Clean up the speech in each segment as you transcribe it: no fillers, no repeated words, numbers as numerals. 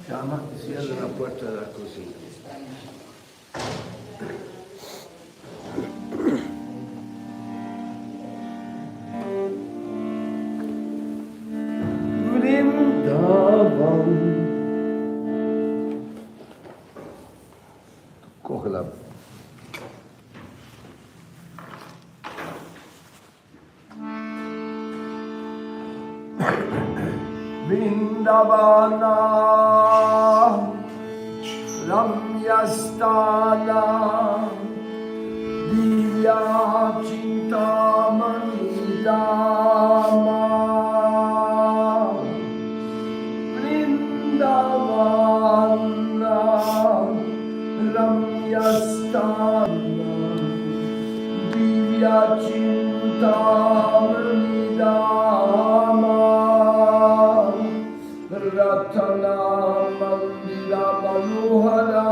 Llama y cierra la puerta de la cocina. Vrindavan. Cógela. Vrindavana Ramyastana Divya Chintamani Dama Vrindavana Ramyastana Divya Chintamani Dama Ratana Mandira Manohara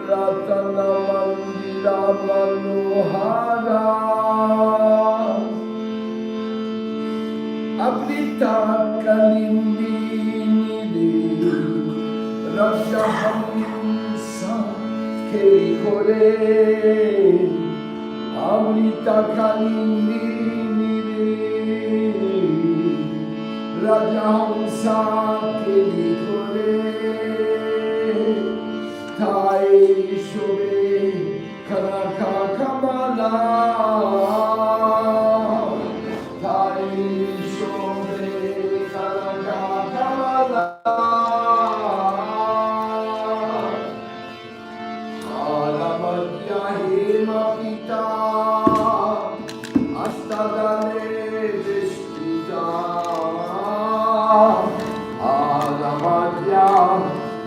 Ratana Mandira Manohara Avrita Kalindini Rajahamsa Kerikore Avrita Kalindini Rajahamsa Kerikore Tai Shobe Kanaka Kamala Tai Shobe Kanaka Kamala Alamadya Hema Pita Astadale Vishpita Alamadya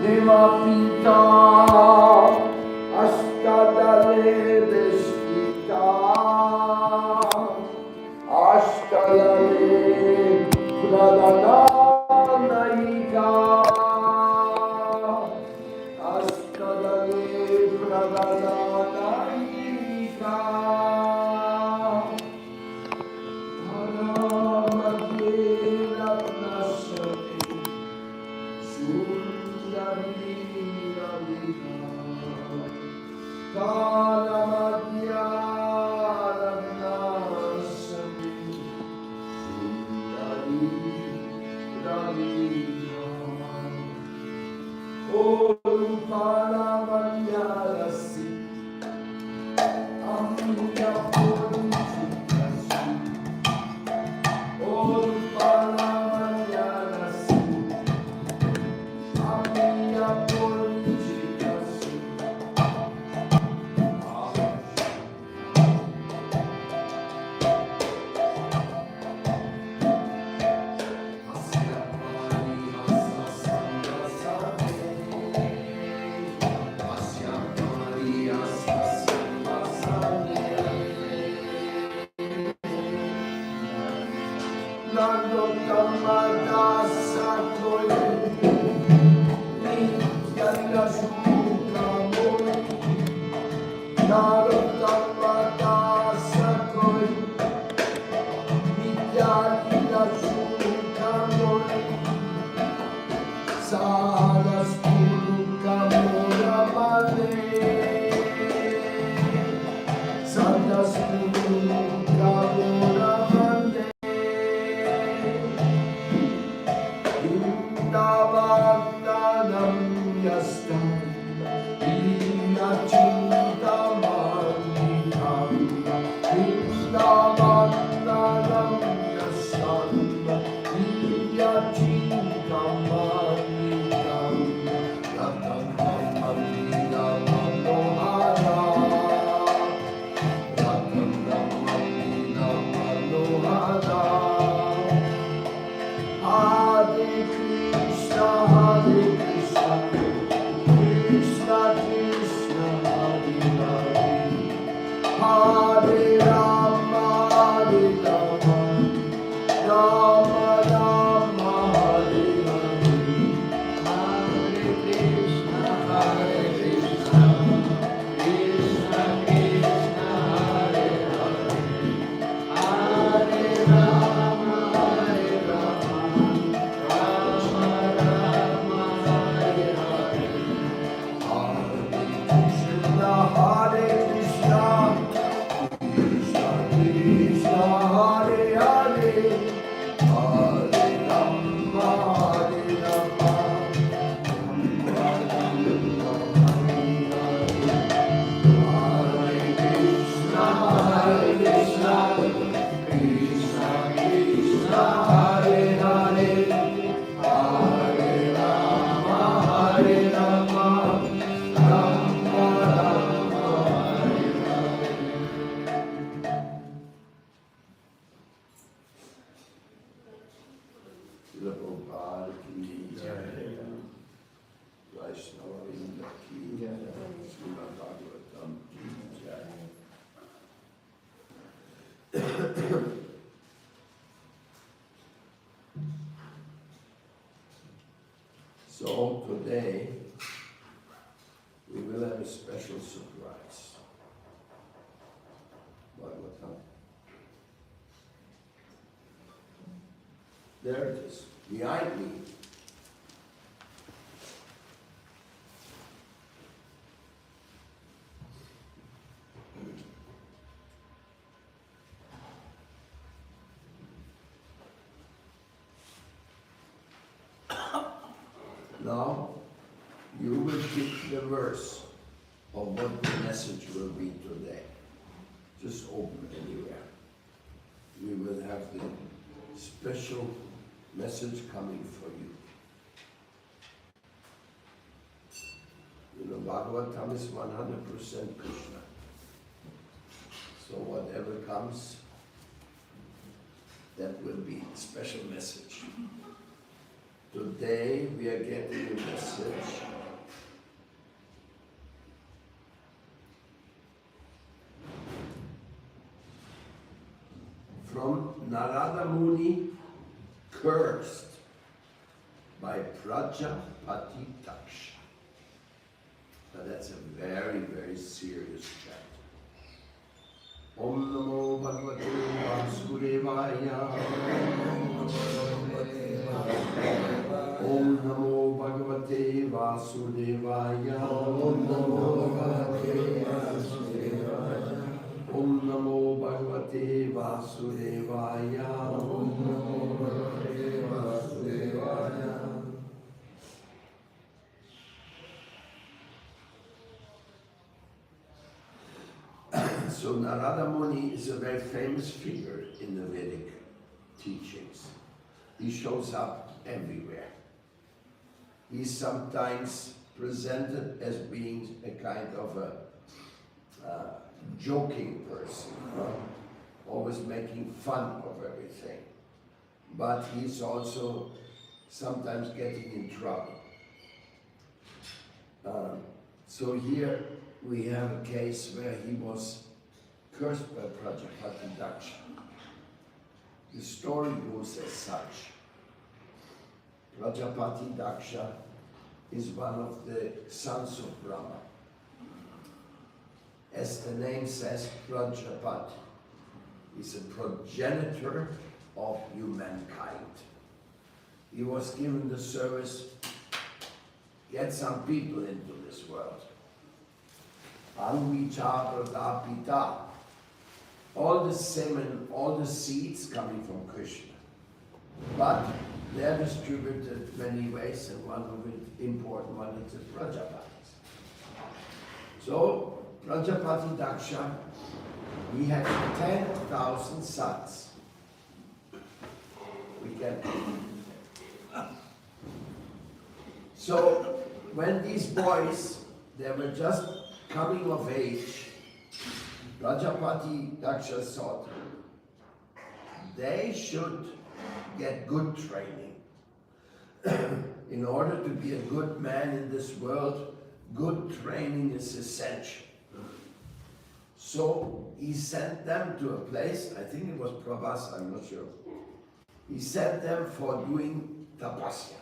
Hema Pita Astadale Vishpita Astadale Pradana Naika Astadale Pradana Naika So today we will have a special surprise. Bhagavatam. There it is, behind me. Now, you will pick the verse of what the message will be today. Just open anywhere. We will have the special message coming for you. You know, Bhagavatam is 100% Krishna. So whatever comes, that will be a special message. Today we are getting a message from Narada Muni, cursed by Prajapati Daksha. Now that's a very, very serious chapter. Om Namo Bhagavate Vasudevaya. Om Namo Bhagavate Vasudevaya. Om Namo Bhagavate Vasudevaya. Om Namo Bhagavate Vasudevaya. Om Namo Bhagavate Vasudevaya. So Narada Muni is a very famous figure in the Vedic teachings. He shows up everywhere. He's sometimes presented as being a kind of a joking person, always making fun of everything. But he's also sometimes getting in trouble. So here we have a case where he was cursed by Prajapati Daksha. The story goes as such. Prajapati Daksha is one of the sons of Brahma. As the name says, Prajapati is a progenitor of humankind. He was given the service, get some people into this world. Anvicha Pradapita. All the semen, all the seeds coming from Krishna. But they are distributed many ways, and one of it, important one, is the Prajapatis. So, Prajapati Daksha, he had 10,000 sons. We can. So, when these boys, they were just coming of age, Prajapati Daksha thought they should get good training. In order to be a good man in this world, good training is essential. So he sent them to a place, I think it was Prabhas, I'm not sure. He sent them for doing tapasya.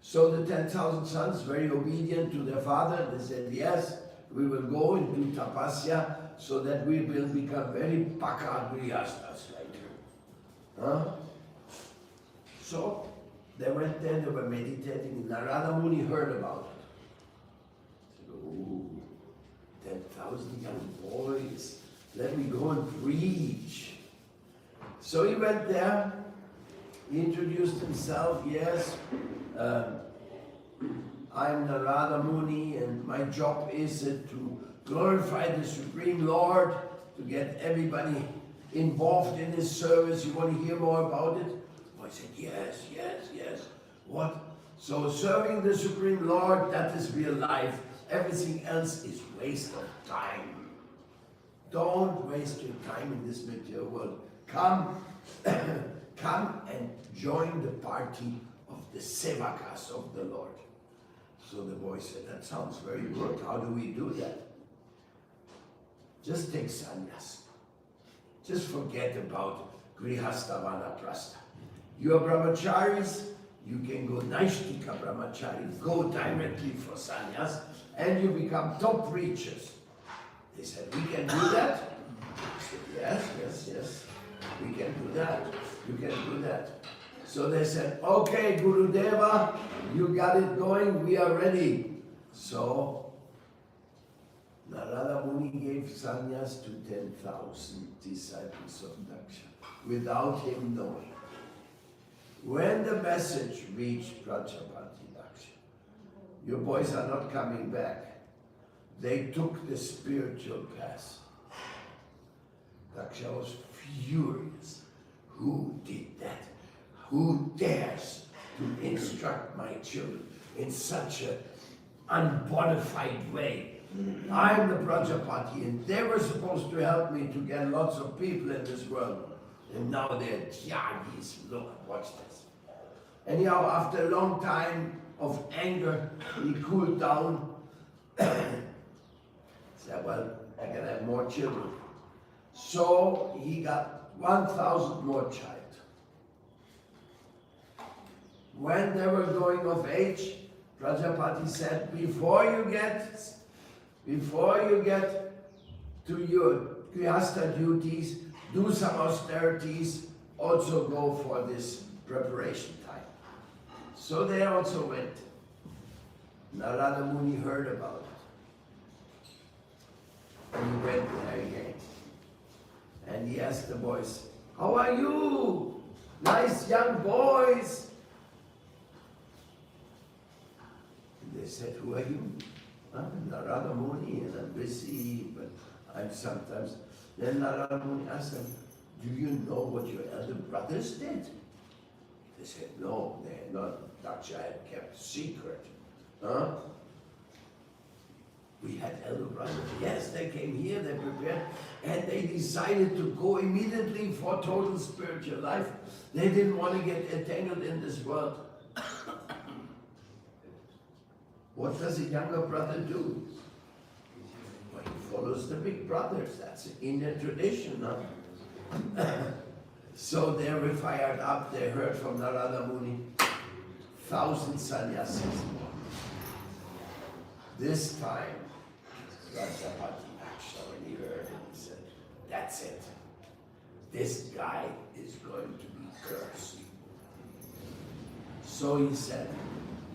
So the 10,000 sons, very obedient to their father, they said, yes, we will go and do tapasya so that we will become very paka grihastas later. Huh? So they went there, they were meditating. Narada Muni heard about it. He said, oh, 10,000 young boys, let me go and preach. So he went there, he introduced himself, yes, I'm Narada Muni and my job is to glorify the Supreme Lord, to get everybody involved in his service? You want to hear more about it? I said, yes, yes, yes. What? So serving the Supreme Lord, that is real life. Everything else is waste of time. Don't waste your time in this material world. Come, come and join the party of the Sevakas of the Lord. So the boy said, that sounds very good. How do we do that? Just take sannyas. Just forget about grihastha vanaprastha. You are brahmacharis, you can go naishtika brahmacharis, go directly for sannyas, and you become top preachers. They said, we can do that? I said, yes, yes, yes, we can do that. You can do that. So they said, okay, Gurudeva, you got it going, we are ready. So Narada Muni gave sannyas to 10,000 disciples of Daksha without him knowing. When the message reached Prajapati Daksha, your boys are not coming back, they took the spiritual path. Daksha was furious. Who did that? Who dares to instruct my children in such an unbonified way? I'm the Prajapati, and they were supposed to help me to get lots of people in this world. And now they're tyagis. Look, watch this. Anyhow, after a long time of anger, he cooled down. Said, well, I can have more children. So he got 1,000 more child. When they were going of age, Prajapati said, before you get to your grihastha duties, do some austerities, also go for this preparation time. So they also went. Narada Muni heard about it. And he went there again. And he asked the boys, how are you? Nice young boys. And they said, who are you? I'm Narada Muni, and I'm busy, but I'm sometimes. Then Narada Muni asked them, do you know what your elder brothers did? They said, no, they had not. Daksha had kept secret. Huh? We had elder brothers. Yes, they came here, they prepared, and they decided to go immediately for total spiritual life. They didn't want to get entangled in this world. What does a younger brother do? Well, he follows the big brothers. That's in their tradition. Huh? So they were fired up. They heard from Narada Muni, 1,000 sannyasis more. This time, Prajapati Daksha, when he heard it, he said, that's it. This guy is going to be cursed. So he said,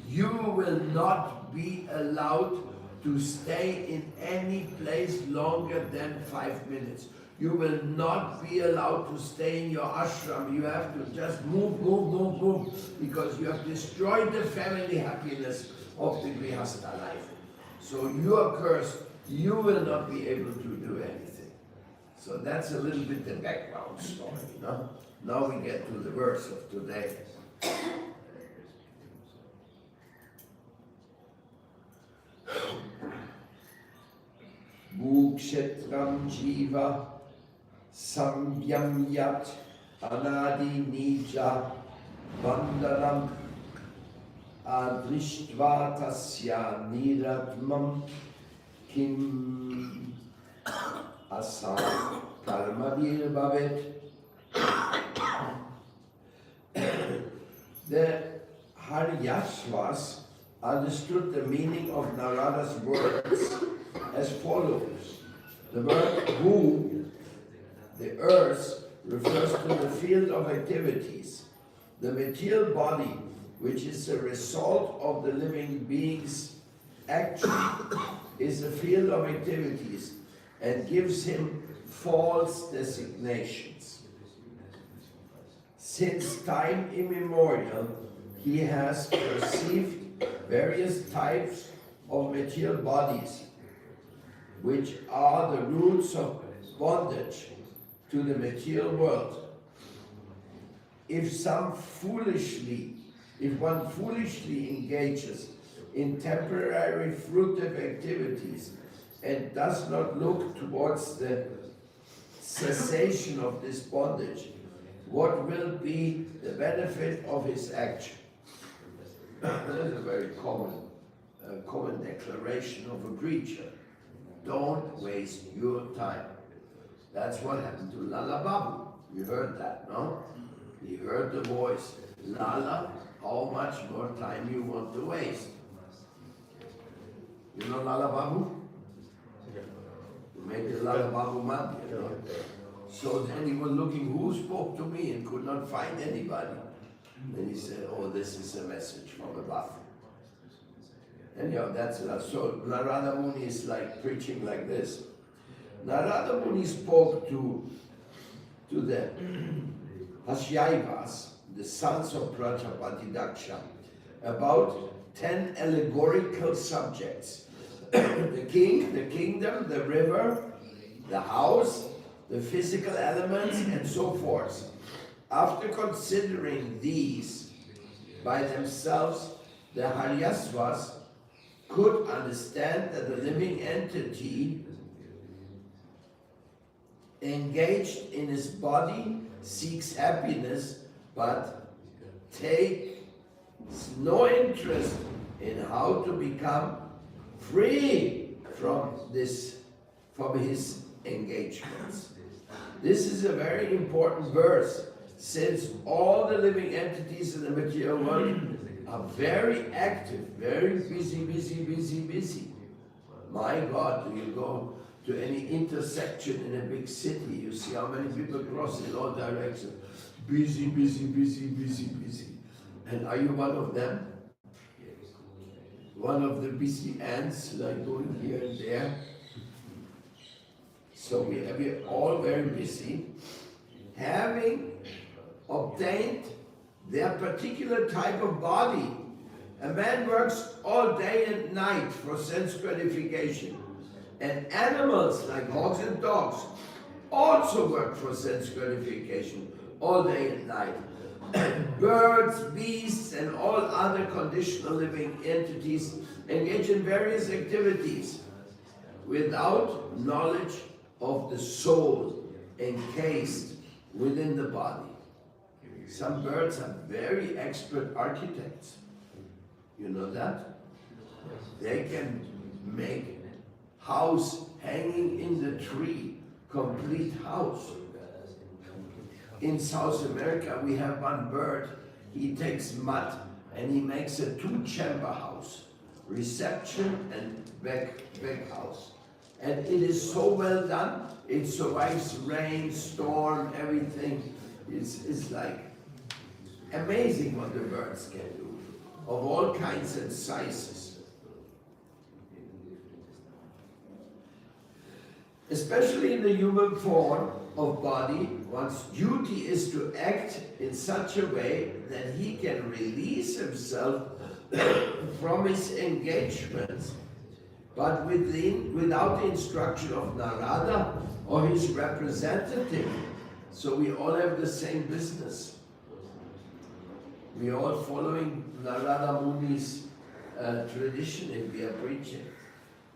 you will not be allowed to stay in any place longer than 5 minutes. You will not be allowed to stay in your ashram. You have to just move, because you have destroyed the family happiness of the grihastha life. So you are cursed. You will not be able to do anything. So that's a little bit the background story. No? Now we get to the verse of today. Bhukshetram jiva samyam yat anadi nija vandanam adrishtva tasya niratmam kim asa karmadir bhavet. The Haryashvas understood the meaning of Narada's words as follows. The word bhu, the earth, refers to the field of activities. The material body, which is the result of the living being's action, is a field of activities and gives him false designations. Since time immemorial, he has perceived various types of material bodies, which are the roots of bondage, to the material world. If one foolishly engages in temporary fruitive activities and does not look towards the cessation of this bondage, what will be the benefit of his action? That is a very common declaration of a preacher. Don't waste your time. That's what happened to Lala Babu. You heard that, no? You heard the voice. Lala, how much more time you want to waste? You know Lala Babu? You made the Lala Babu man, you know? So then he was looking who spoke to me and could not find anybody. Then he said, oh, this is a message from above. Anyhow, that's enough. So Narada Muni is like preaching like this. Narada Muni spoke to the Asyaivas, the sons of Prajapati Daksha, about 10 allegorical subjects. The king, the kingdom, the river, the house, the physical elements, and so forth. After considering these by themselves, the Haryasvas could understand that the living entity engaged in his body seeks happiness, but takes no interest in how to become free from his engagements. This is a very important verse, since all the living entities in the material world are very active, very busy. My God, do you go to any intersection in a big city, you see how many people cross in all directions. Busy. And are you one of them? One of the busy ants, like going here and there? So we're all very busy, having obtained their particular type of body. A man works all day and night for sense gratification. And animals like hogs and dogs also work for sense gratification all day and night. Birds, beasts, and all other conditional living entities engage in various activities without knowledge of the soul encased within the body. Some birds are very expert architects. You know that? They can make house hanging in the tree, complete house. In South America, we have one bird. He takes mud and he makes a 2-chamber house, reception and back house. And it is so well done. It survives rain, storm, everything. It's like amazing what the birds can do, of all kinds and sizes. Especially in the human form of body, one's duty is to act in such a way that he can release himself from his engagements, but without the instruction of Narada or his representative. So we all have the same business. We are all following Narada Muni's tradition if we are preaching.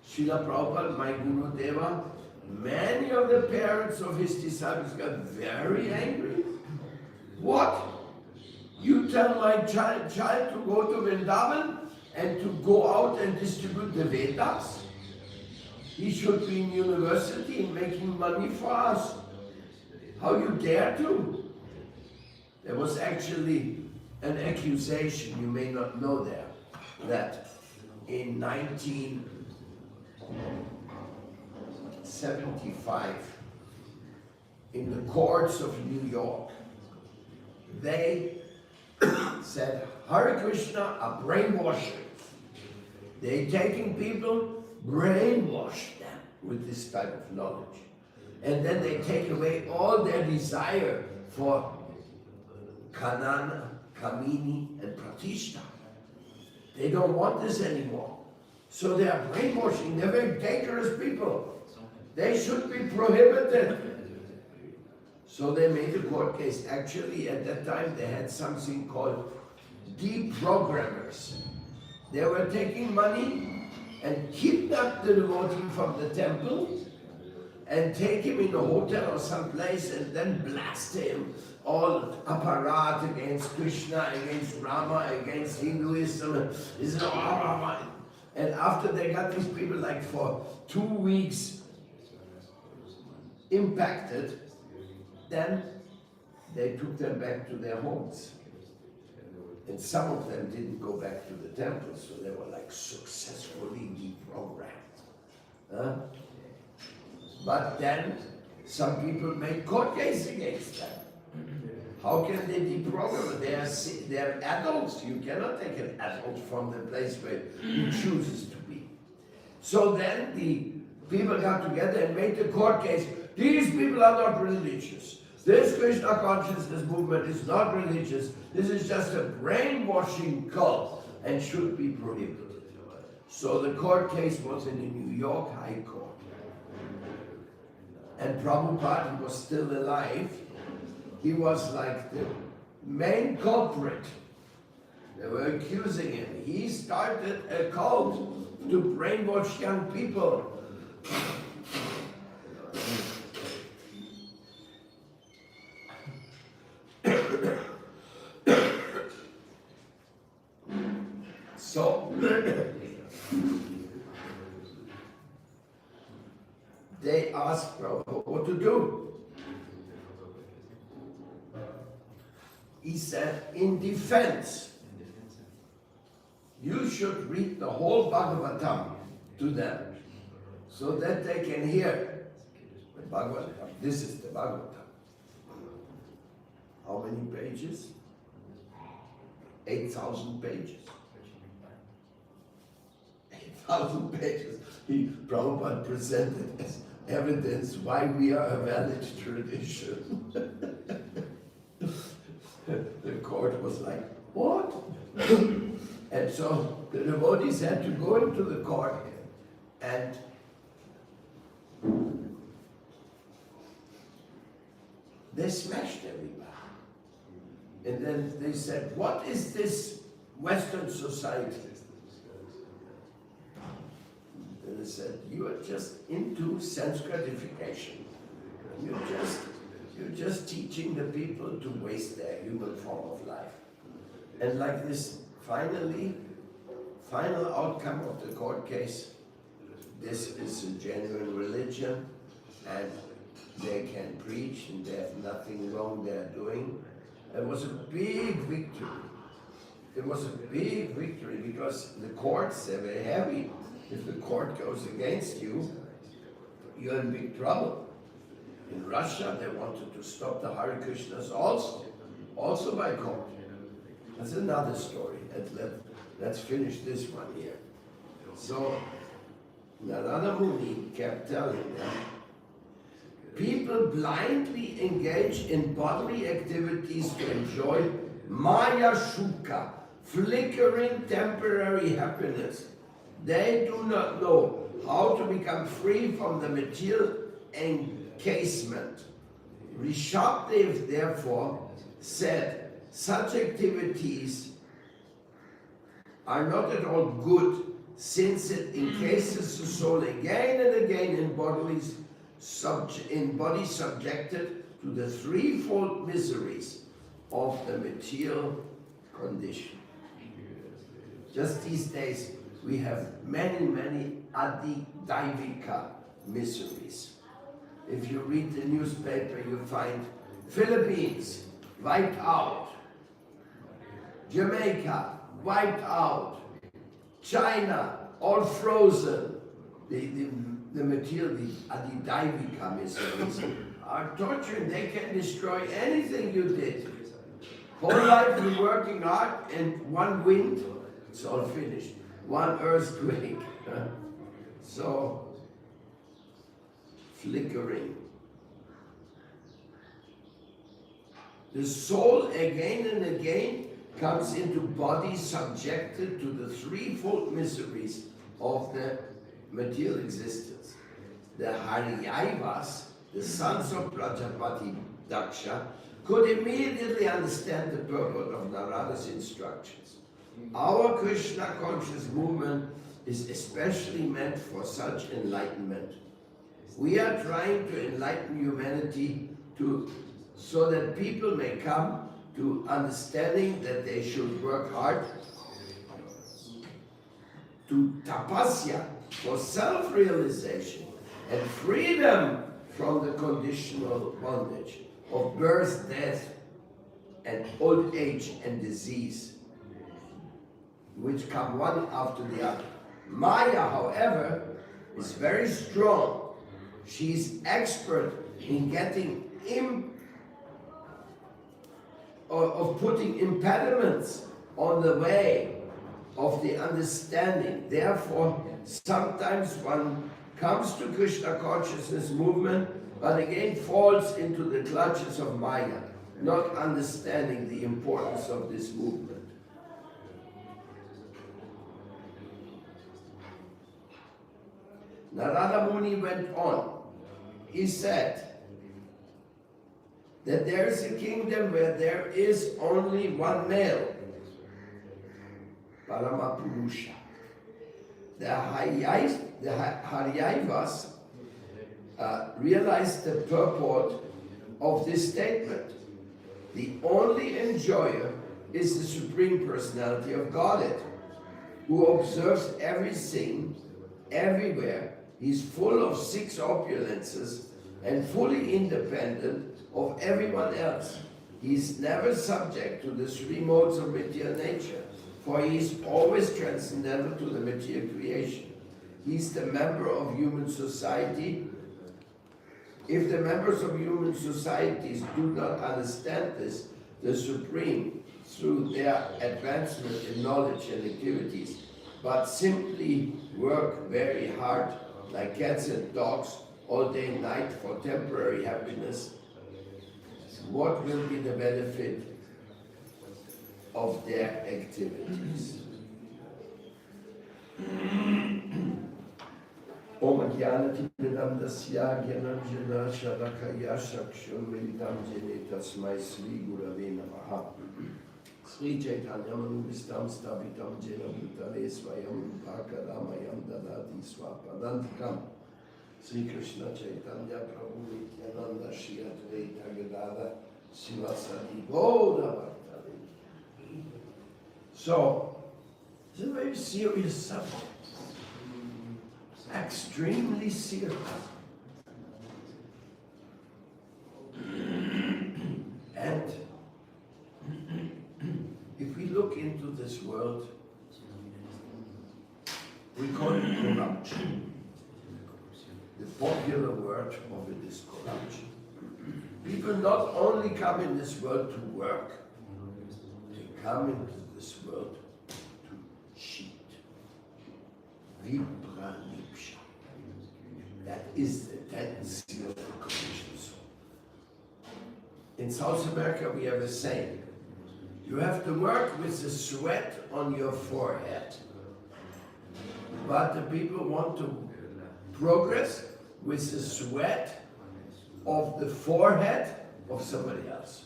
Srila Prabhupada, my Guru Deva, many of the parents of his disciples got very angry. What? You tell my child to go to Vrindavan and to go out and distribute the Vedas? He should be in university and making money for us. How you dare to? There was actually an accusation, you may not know that in 1975, in the courts of New York, they said Hare Krishna are brainwashers. They're taking people, brainwash them with this type of knowledge. And then they take away all their desire for Kanana, Kamini, and Pratishta. They don't want this anymore. So they are brainwashing. They're very dangerous people. They should be prohibited. So they made a court case. Actually, at that time, they had something called deprogrammers. They were taking money and kidnap the devotee from the temple and take him in a hotel or someplace and then blast him all apparat against Krishna, against Rama, against Hinduism. And after they got these people like for 2 weeks impacted, then they took them back to their homes. And some of them didn't go back to the temple, so they were like successfully deprogrammed. Huh? But then some people made court case against them. How can they deprogram? They are adults. You cannot take an adult from the place where he chooses to be. So then the people got together and made the court case. These people are not religious. This Krishna consciousness movement is not religious. This is just a brainwashing cult and should be prohibited. So the court case was in the New York High Court. And Prabhupada was still alive. He was like the main culprit. They were accusing him. He started a cult to brainwash young people. So they asked Prabhupada what to do. He said, in defense, you should read the whole Bhagavatam to them so that they can hear the Bhagavatam. This is the Bhagavatam. How many pages? 8,000 pages. 8,000 pages. Prabhupada presented as evidence why we are a valid tradition. The court was like, what? And so the devotees had to go into the court and they smashed everybody. And then they said, what is this Western society? And they said, you are just into sense gratification. You're just teaching the people to waste their human form of life. And like this, final outcome of the court case, this is a genuine religion, and they can preach, and they have nothing wrong they're doing. It was a big victory. It was a big victory because the courts, they're very heavy. If the court goes against you, you're in big trouble. In Russia, they wanted to stop the Hare Krishnas also by court. That's another story. Let's finish this one here. So, Narada Muni kept telling them, people blindly engage in bodily activities to enjoy Maya Shuka, flickering temporary happiness. They do not know how to become free from the material encasement. Rishabdev therefore said, such activities are not at all good, since it encases the soul again and again in bodies subjected to the threefold miseries of the material condition. Just these days, we have many Adi-Daivika miseries. If you read the newspaper, you find Philippines wiped out, Jamaica wiped out, China all frozen. The material, the Adi-Daivika miseries are torturing. They can destroy anything you did. Whole life you're working hard, and one wind, it's all finished. One earthquake. So, flickering. The soul again and again comes into body subjected to the threefold miseries of the material existence. The Hariyavas, the sons of Prajapati, Daksha, could immediately understand the purport of Narada's instructions. Our Krishna conscious movement is especially meant for such enlightenment. We are trying to enlighten humanity so that people may come to understanding that they should work hard, to tapasya, for self-realization and freedom from the conditional bondage of birth, death, and old age and disease, which come one after the other. Maya, however, is very strong. She is expert in getting of putting impediments on the way of the understanding. Therefore, sometimes one comes to Krishna consciousness movement, but again falls into the clutches of Maya, not understanding the importance of this movement. Narada Muni went on. He said that there is a kingdom where there is only one male, Paramapurusha. The Haryavas realized the purport of this statement. The only enjoyer is the Supreme Personality of Godhead, who observes everything, everywhere. He's full of 6 opulences and fully independent of everyone else. He's never subject to the 3 modes of material nature, for he is always transcendental to the material creation. He's the member of human society. If the members of human societies do not understand this, the Supreme, through their advancement in knowledge and activities, but simply work very hard like cats and dogs all day and night for temporary happiness, what will be the benefit of their activities? Om Jnanatidam Dasya Jnananjana Shalakaya Shakshun Militam Jene Tasmai Sri Gurave Namaha Sri Chaitanya Manubhistam Stapitam Jena Bhutale Swayam Bhakaramayam Dadati Swapadantikam Sri Krishna Chaitanya Prabhu Nityananda Shri Advaita Gadada Sivasadi Gauda Bhaktari. So, it's a very serious subject. Extremely serious. And if we look into this world, we call it corruption. The popular word of it is corruption. People not only come in this world to work, they come into this world to cheat. Vipranipsha. That is the tendency of the conditioned soul. In South America we have a saying, you have to work with the sweat on your forehead. But the people want to progress with the sweat of the forehead of somebody else.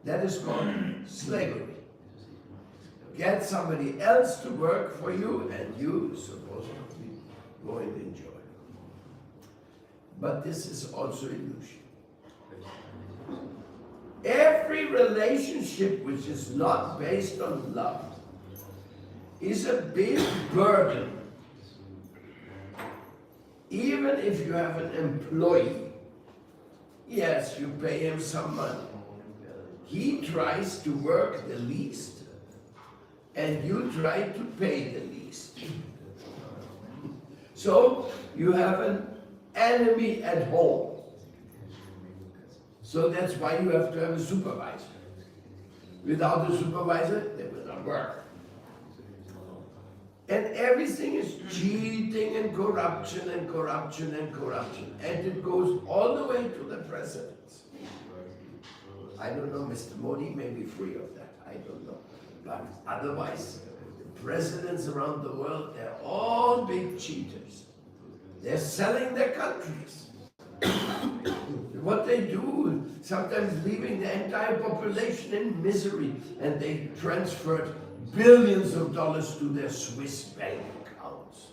That is called slavery. Get somebody else to work for you and you supposed to be going to enjoy. But this is also illusion. Every relationship which is not based on love is a big burden. Even if you have an employee, yes, you pay him some money. He tries to work the least, and you try to pay the least. So you have an enemy at home. So that's why you have to have a supervisor. Without a supervisor, they will not work. And everything is cheating and corruption and corruption and corruption. And it goes all the way to the presidents. I don't know, Mr. Modi may be free of that. I don't know. But otherwise, the presidents around the world, they're all big cheaters. They're selling their countries. What they do, sometimes leaving the entire population in misery, and they transferred billions of dollars to their Swiss bank accounts.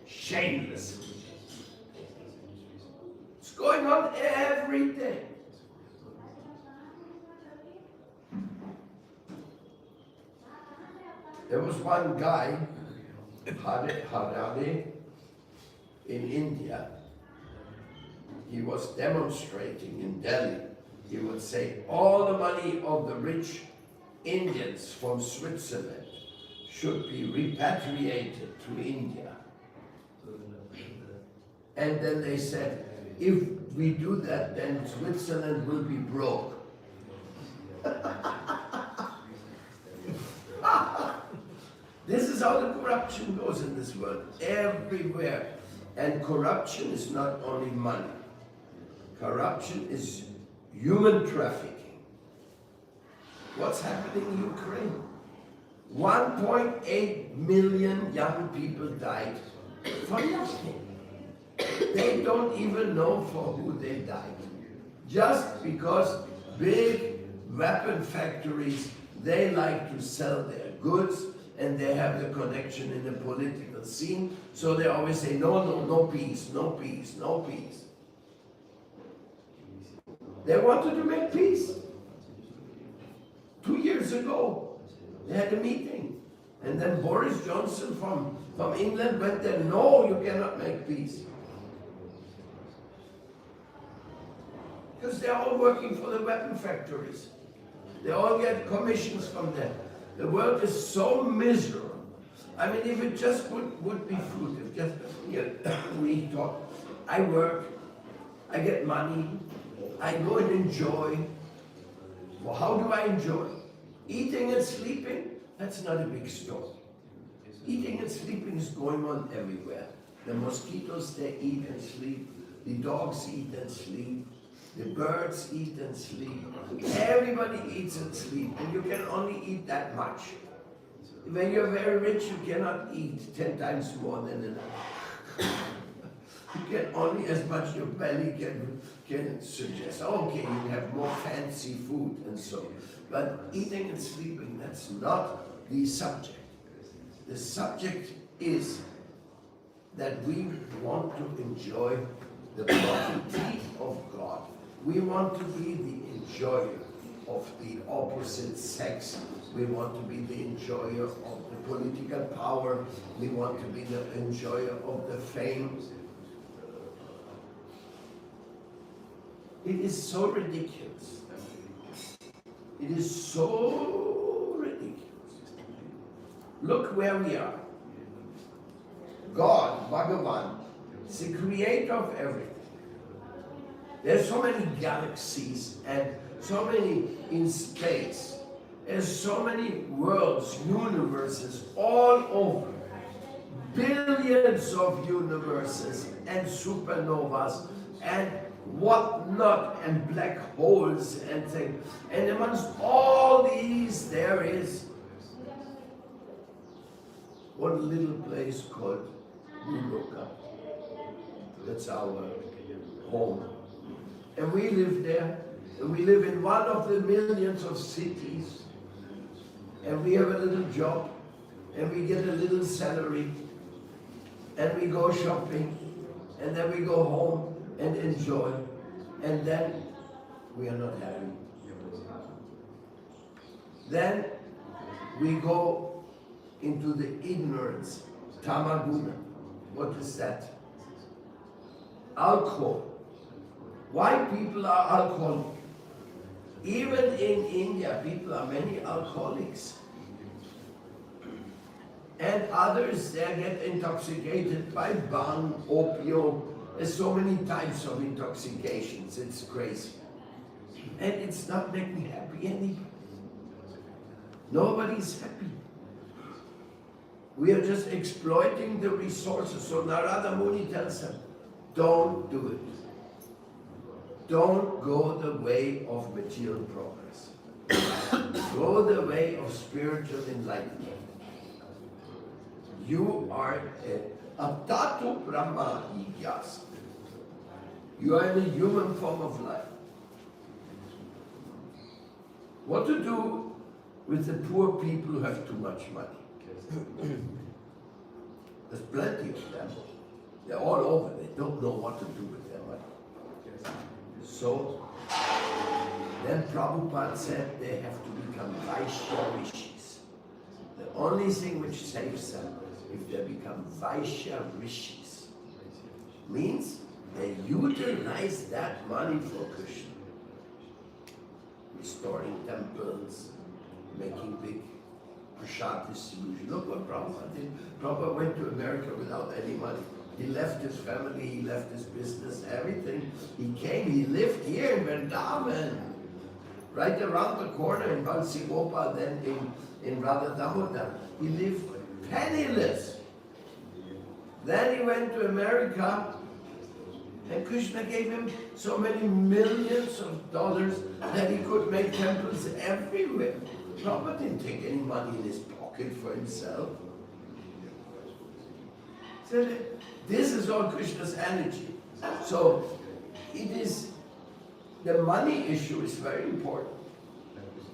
Shamelessly. It's going on every day. There was one guy, Harare, in India. He was demonstrating in Delhi. He would say, all the money of the rich Indians from Switzerland should be repatriated to India. And then they said, if we do that, then Switzerland will be broke. This is how the corruption goes in this world, everywhere. And corruption is not only money. Corruption is human trafficking. What's happening in Ukraine? 1.8 million young people died for nothing. They don't even know for who they died. Just because big weapon factories, they like to sell their goods, and they have the connection in the political scene, so they always say, no, no, no peace, no peace, no peace. They wanted to make peace. 2 years ago, they had a meeting, and then Boris Johnson from England went there, no, you cannot make peace. Because they're all working for the weapon factories. They all get commissions from them. The world is so miserable. I mean, if it just would be fruit, if just, we talk, I work, I get money, I go and enjoy. Well, how do I enjoy? Eating and sleeping, that's not a big story. Eating and sleeping is going on everywhere. The mosquitoes, they eat and sleep. The dogs eat and sleep. The birds eat and sleep. Everybody eats and sleeps, and you can only eat that much. When you're very rich, you cannot eat 10 times more than enough. You can only as much your belly can suggest. Okay, you have more fancy food and so. But eating and sleeping, that's not the subject. The subject is that we want to enjoy the property of God. We want to be the enjoyer of the opposite sex. We want to be the enjoyer of the political power. We want to be the enjoyer of the fame. It is so ridiculous. It is so ridiculous. Look where we are. God, Bhagavan, is the creator of everything. There's so many galaxies and so many in space. There's so many worlds, universes all over. Billions of universes and supernovas and whatnot and black holes and things. And amongst all these there is one little place called Buloka. That's our home. And we live there, and we live in one of the millions of cities, and we have a little job, and we get a little salary, and we go shopping, and then we go home and enjoy, and then we are not happy. Then we go into the ignorance, tamaguna. What is that? Alcohol. Why people are alcoholic? Even in India, people are many alcoholics. And others, they get intoxicated by bhang, opium. There's so many types of intoxications, it's crazy. And it's not making me happy anymore. Nobody's happy. We are just exploiting the resources. So Narada Muni tells them, don't do it. Don't go the way of material progress. Go the way of spiritual enlightenment. You are a Tatu Brahma Igyas. You are in a human form of life. What to do with the poor people who have too much money? There's plenty of them. They're all over. They don't know what to do with their money. So, then Prabhupada said they have to become Vaishya Rishis. The only thing which saves them, if they become Vaishya Rishis, means they utilize that money for Krishna. Restoring temples, making big prasad distribution. Look what Prabhupada did. Prabhupada went to America without any money. He left his family, he left his business, everything. He came, he lived here in Vrindavan, right around the corner in Bansigopa, then in Radha Damodar. He lived penniless. Then he went to America, and Krishna gave him so many millions of dollars that he could make temples everywhere. Prabhupada didn't take any money in his pocket for himself. So this is all Krishna's energy. So it is, the money issue is very important.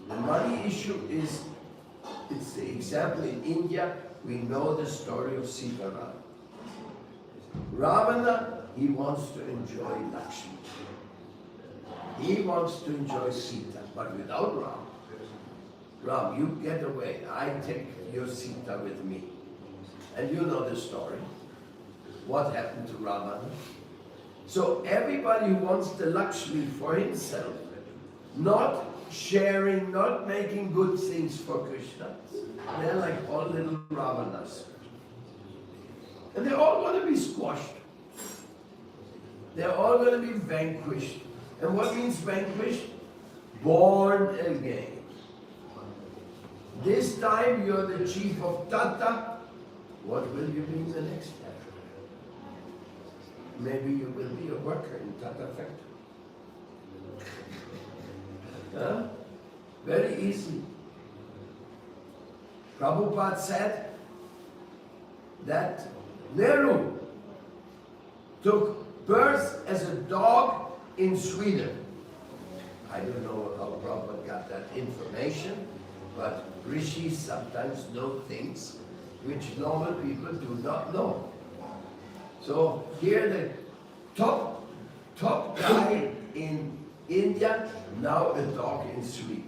The money issue is, it's the example in India, we know the story of Sita Ravana. Ravana, he wants to enjoy Lakshmi. He wants to enjoy Sita, but without Ram. Ram, you get away. I take your Sita with me. And you know the story. What happened to Ravana? So everybody who wants the Lakshmi for himself, not sharing, not making good things for Krishna, they're like all little Ravanas. And they're all going to be squashed. They're all going to be vanquished. And what means vanquished? Born again. This time you're the chief of Tata. What will you be in the next time? Maybe you will be a worker in Tata factory. Huh? Very easy. Prabhupada said that Nehru took birth as a dog in Sweden. I don't know how Prabhupada got that information, but rishis sometimes know things which normal people do not know. So here the top guy in India, now a dog in Sweden.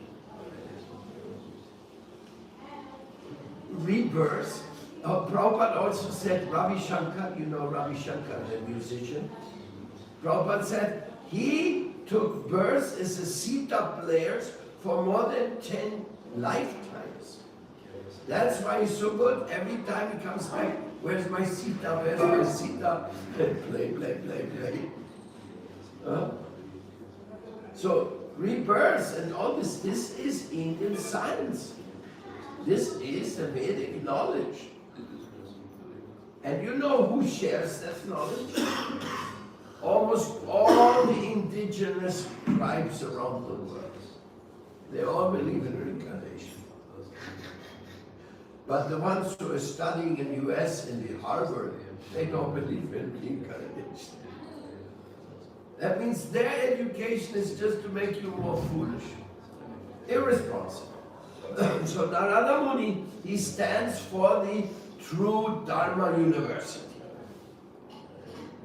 Rebirth. Prabhupada also said, Ravi Shankar, you know Ravi Shankar, the musician. Prabhupada said he took birth as a sitar player for more than 10 lifetimes. That's why he's so good. Every time he comes back, where's my sitar, where's my sitar? Play, play, play, play. So rebirth and all this is Indian science. This is the Vedic knowledge. And you know who shares that knowledge? Almost all the indigenous tribes around the world. They all believe in reincarnation. But the ones who are studying in the US, in the Harvard, they don't believe in reincarnation. That means their education is just to make you more foolish, irresponsible. So Narada Muni, he stands for the true Dharma University.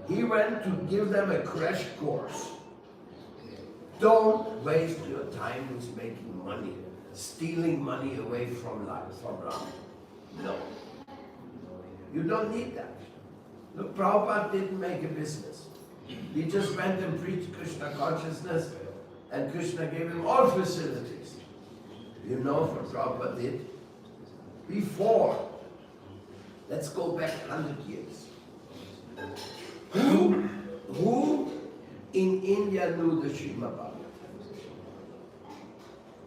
He went to give them a crash course. Don't waste your time with making money, stealing money away from life, from Ram. No. You don't need that. Look, Prabhupada didn't make a business. He just went and preached Krishna consciousness, and Krishna gave him all facilities. You know what Prabhupada did? Before, let's go back 100 years. Who in India knew the Srimad Bhagavatam?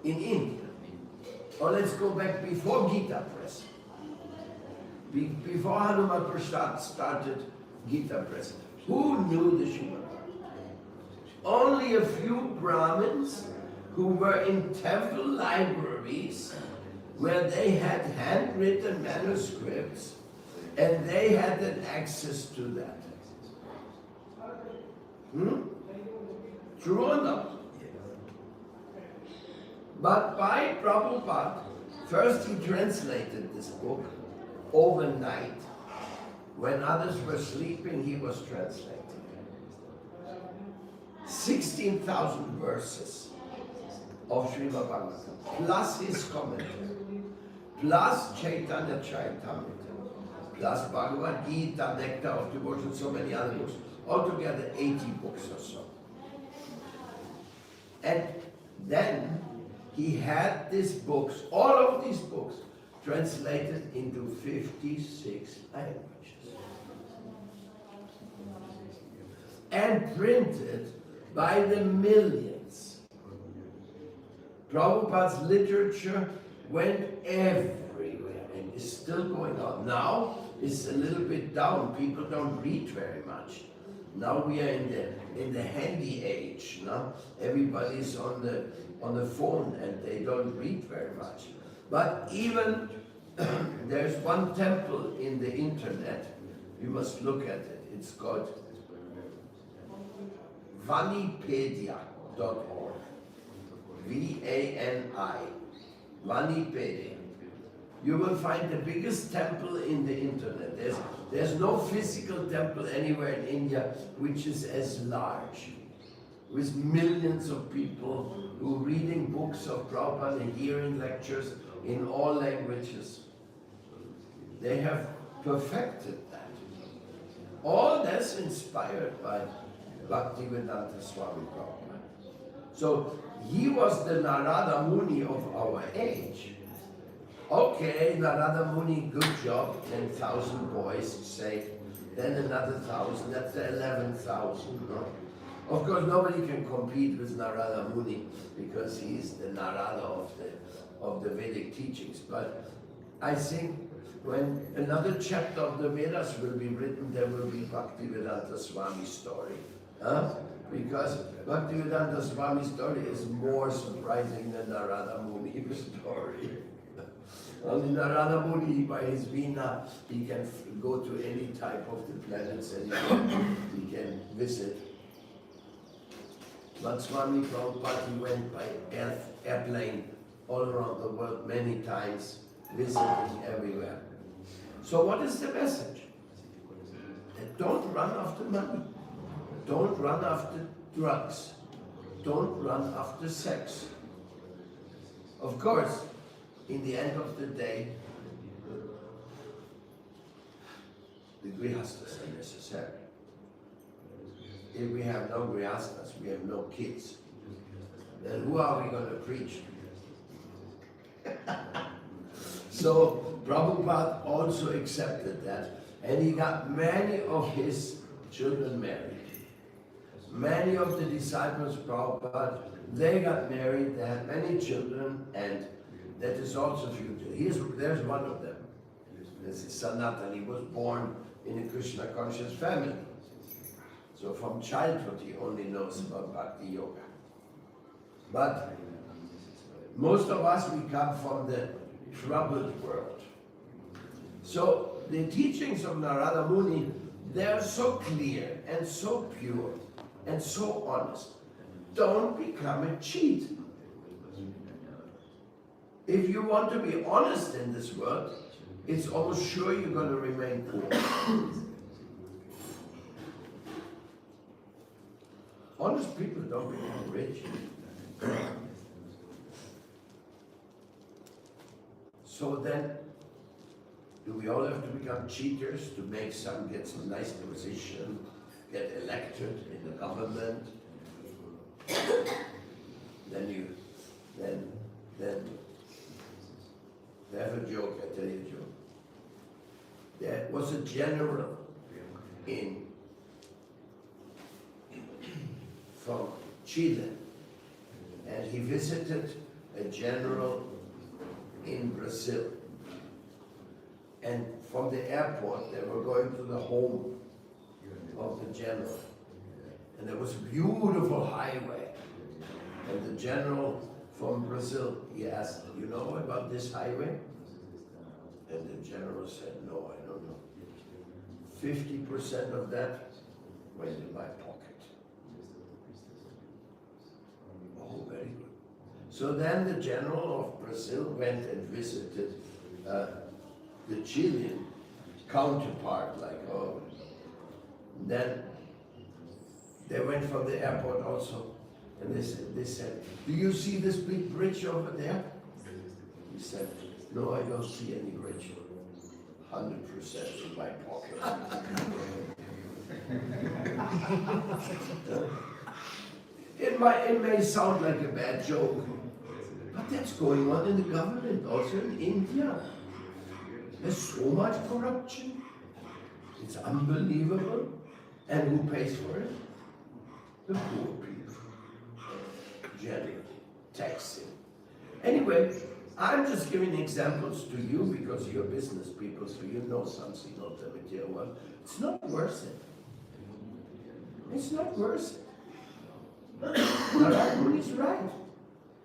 In India. Or let's go back before Gita Press. Before Hanuman Prasad started Gita Press. Who knew the Srimad Bhagavatam? Only a few Brahmins who were in temple libraries where they had handwritten manuscripts and they had an access to that. True or not? But by Prabhupada, first he translated this book overnight. When others were sleeping, he was translating. 16,000 verses of Srimad Bhagavatam, plus his commentary, plus Chaitanya Charitamrita, plus Bhagavad Gita, Nectar of Devotion, so many other books. Altogether 80 books or so. And then he had these books, all of these books, translated into 56 languages. And printed by the millions. Prabhupada's literature went everywhere and is still going on. Now it's a little bit down. People don't read very much. Now we are in the handy age. No? Everybody's on the phone and they don't read very much. But even there's one temple in the internet. You must look at it. It's called Vanipedia.org. V-A-N-I. Vanipedia. You will find the biggest temple in the internet. There's no physical temple anywhere in India which is as large, with millions of people who are reading books of Prabhupada and hearing lectures in all languages. They have perfected that. All that's inspired by Bhaktivedanta Swami Prabhupada. So he was the Narada Muni of our age. Okay, Narada Muni, good job, 10,000 boys saved, then another 1,000, that's 11,000. No? Of course, nobody can compete with Narada Muni because he's the Narada of the Vedic teachings. But I think when another chapter of the Vedas will be written, there will be Bhaktivedanta Swami story. Huh? Because Bhaktivedanta Swami story is more surprising than Narada Muni story. Only Narada Muni, by his Veena, he can go to any type of the planets and he can visit. But Swami Prabhupada, he went by airplane all around the world many times, visiting everywhere. So what is the message? That don't run after money. Don't run after drugs. Don't run after sex. Of course, in the end of the day, the grihastas are necessary. If we have no grihastas, we have no kids, then who are we going to preach to? So Prabhupada also accepted that, and he got many of his children married. Many of the disciples of Prabhupada, they got married, they had many children, and that is also future. There's one of them. This is Sanatan. He was born in a Krishna conscious family. So from childhood he only knows about Bhakti Yoga. But most of us, we come from the troubled world. So the teachings of Narada Muni, they are so clear and so pure and so honest. Don't become a cheat. If you want to be honest in this world, it's almost sure you're going to remain poor. Honest people don't become rich. So then, do we all have to become cheaters to get some nice position, get elected in the government? Then I have a joke, I tell you a joke. There was a general from Chile, and he visited a general in Brazil. And from the airport, they were going to the home of the general. And there was a beautiful highway. And the general from Brazil, he asked, you know about this highway? And the general said, no, I don't know. 50% of that went in my pocket. Oh, very good. So then the general of Brazil went and visited the Chilean counterpart, like, oh. Then they went from the airport also, and they said, do you see this big bridge over there? He said, no, I don't see any bridge. 100% in my pocket. It may sound like a bad joke, but that's going on in the government, also in India. There's so much corruption. It's unbelievable. And who pays for it? The poor people. Generally, taxing. Anyway, I'm just giving examples to you because you're business people, so you know something of the material world. It's not worth it. It's not worth it. Narayana is right.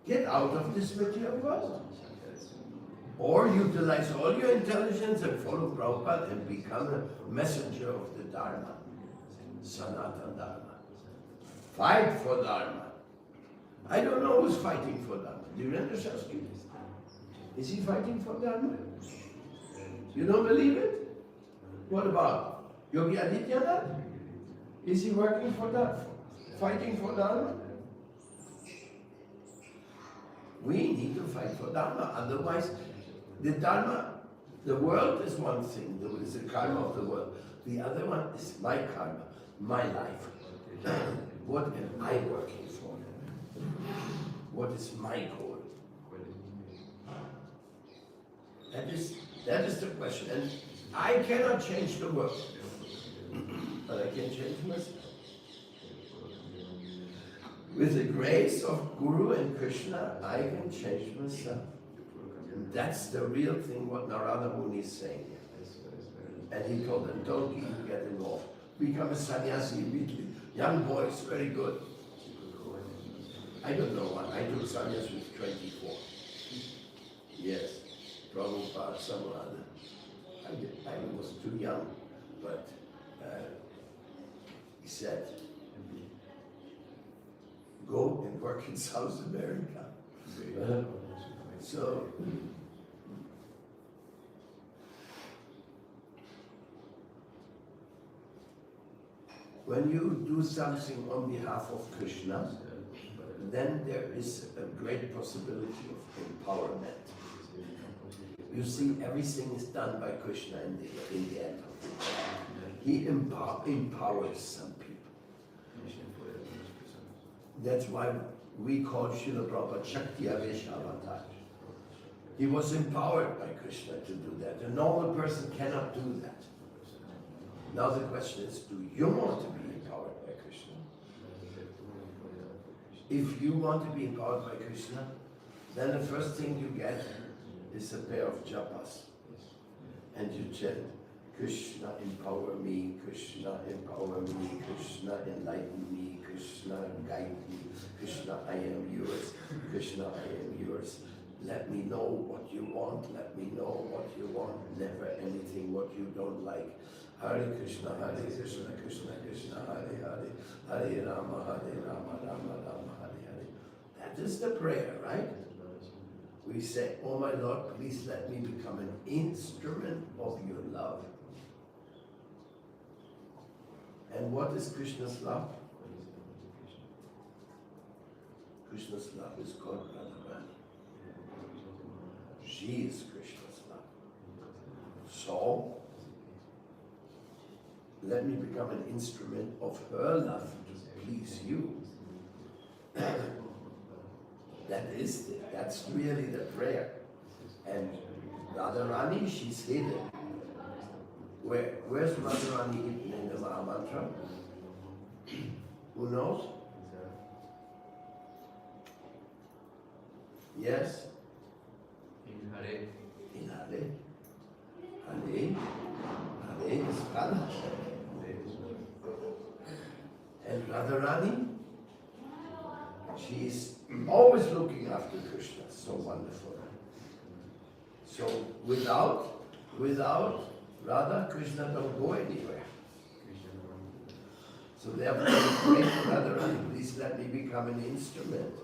Get out of this material world. Or utilize all your intelligence and follow Prabhupada and become a messenger of the Dharma. Sanatana Dharma. Fight for Dharma. I don't know who's fighting for Dharma. Dhirendra Shastri. Is he fighting for Dharma? You don't believe it? What about Yogi Adityanath? Is he working for that? Fighting for Dharma? We need to fight for Dharma, otherwise the Dharma, the world is one thing, there is the karma of the world. The other one is my karma, my life. What am I working for? What is my goal? That is the question. And I cannot change the world, but I can change myself. With the grace of Guru and Krishna, I can change myself. And that's the real thing what Narada Muni is saying. And he told them, don't even get involved. Become a sannyasi immediately. Young boys, very good. I don't know what. I took sannyas with 24. Yes. Prabhupada, some other. I was too young. But he said, go and work in South America. So, when you do something on behalf of Krishna, then there is a great possibility of empowerment. You see, everything is done by Krishna in the end of the day. He empowers some people. That's why we call Srila Prabhupada Shakti Avesha Avatar. He was empowered by Krishna to do that. A normal person cannot do that. Now the question is, do you want to be empowered by Krishna? If you want to be empowered by Krishna, then the first thing you get is a pair of japas. And you chant, Krishna empower me, Krishna empower me, Krishna enlighten me, Krishna guide me, Krishna I am yours, Krishna I am yours. Let me know what you want, let me know what you want, never anything what you don't like. Hare Krishna, Krishna Krishna, Hare Hare, Hare Rama, Rama Rama, Hare Hare. That is the prayer, right? We say, oh my Lord, please let me become an instrument of your love. And what is Krishna's love? Krishna's love is called Radharani. She is Krishna's love. So, let me become an instrument of her love to please you. That's really the prayer. And Radharani, she's hidden. Where's Radharani hidden in the Maha Mantra? Who knows? Yes? In Hare. In Hare. Hare. Hare is Radha. And Radharani, she is always looking after Krishna. So wonderful. So without Radha, Krishna don't go anywhere. So therefore we pray to Radharani, please let me become an instrument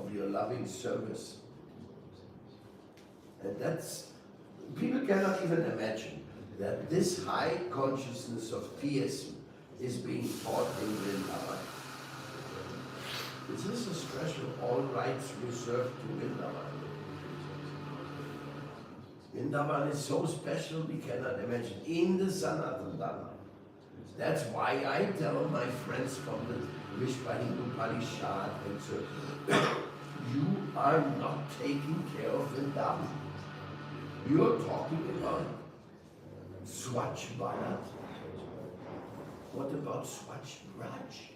of your loving service. And that's, people cannot even imagine that this high consciousness of theism is being taught in Vrindavan. This is a special, all rights reserved to Vrindavan. Vrindavan is so special we cannot imagine, in the Sanatana Dharma. That's why I tell my friends from the Vishwa Hindu Parishad and so, you are not taking care of Vrindavan. You are talking about Swachh Bharat. What about Swachh Raj?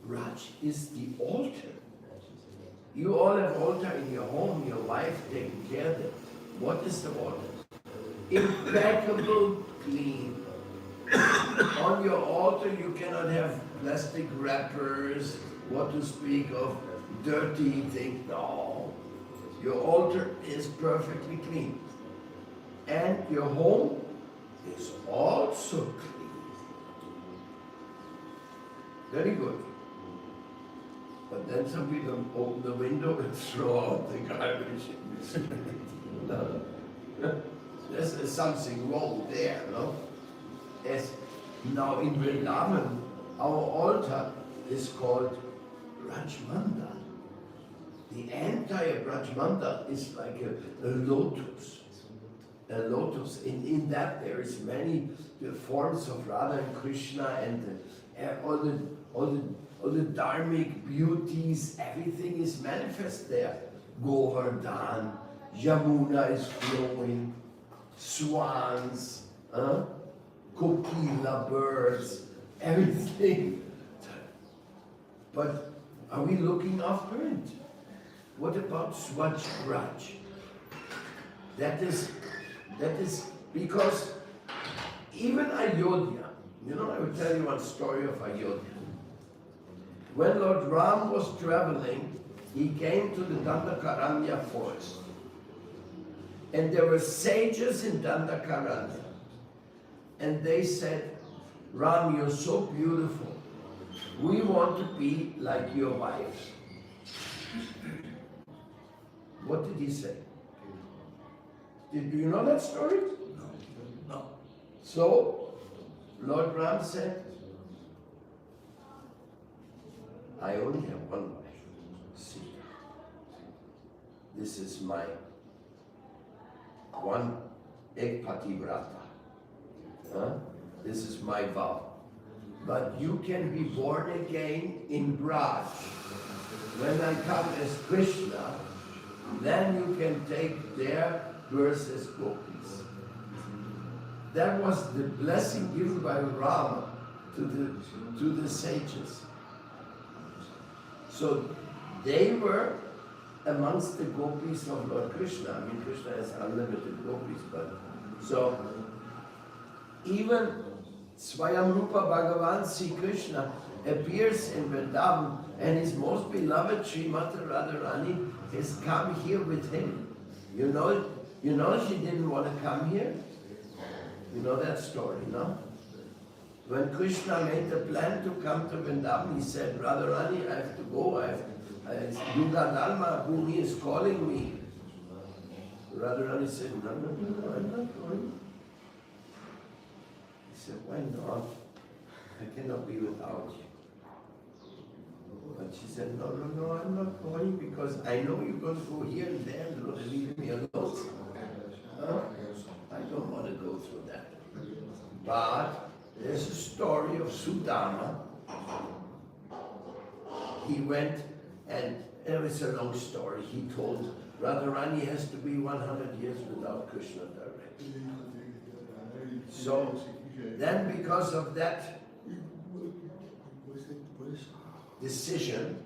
Raj is the altar. You all have altar in your home, your wife taking care of it. What is the altar? Impeccable clean. On your altar you cannot have plastic wrappers, what to speak of dirty things. No. Your altar is perfectly clean. And your home is also clean. Very good. But then some people open the window and throw out the garbage in the street. No. There's something wrong there, no? Yes. Now in Vrindavan, our altar is called Rajmanda. The entire Rajmanda is like a lotus. A lotus. In that there is many forms of Radha and Krishna and all the dharmic beauties. Everything is manifest there. Govardhan, Yamuna is flowing, swans, kokila birds, everything. But are we looking after it? What about Swachh Raj? That is because even Ayodhya, I will tell you one story of Ayodhya. When Lord Ram was traveling, he came to the Dandakaranya forest. And there were sages in Dandakaranya. And they said, Ram, you're so beautiful. We want to be like your wife. What did he say? Do you know that story? No. So, Lord Ram said, I only have one wife, Sita. This is my one ek pativrata. This is my vow. But you can be born again in Braj. When I come as Krishna, then you can take their birth as gopis. That was the blessing given by Rama to the sages. So they were amongst the gopis of Lord Krishna. I mean, Krishna has unlimited gopis, but so even Swayamrupa Bhagavan Sri Krishna appears in Vrindavan, and his most beloved Srimati Radharani has come here with him. You know she didn't want to come here? You know that story, no? When Krishna made the plan to come to Vrindavan, he said, Radharani, I have to go, Yuga Dharma, Bhumi is calling me. Radharani said, no, I'm not going. He said, why not? I cannot be without you. But she said, no, I'm not going because I know you're going to go here and there and leave me alone. I don't want to go through that. But there's a story of Sudama. He went, and it was a long story. He told Radharani has to be 100 years without Krishna directly. So then because of that decision,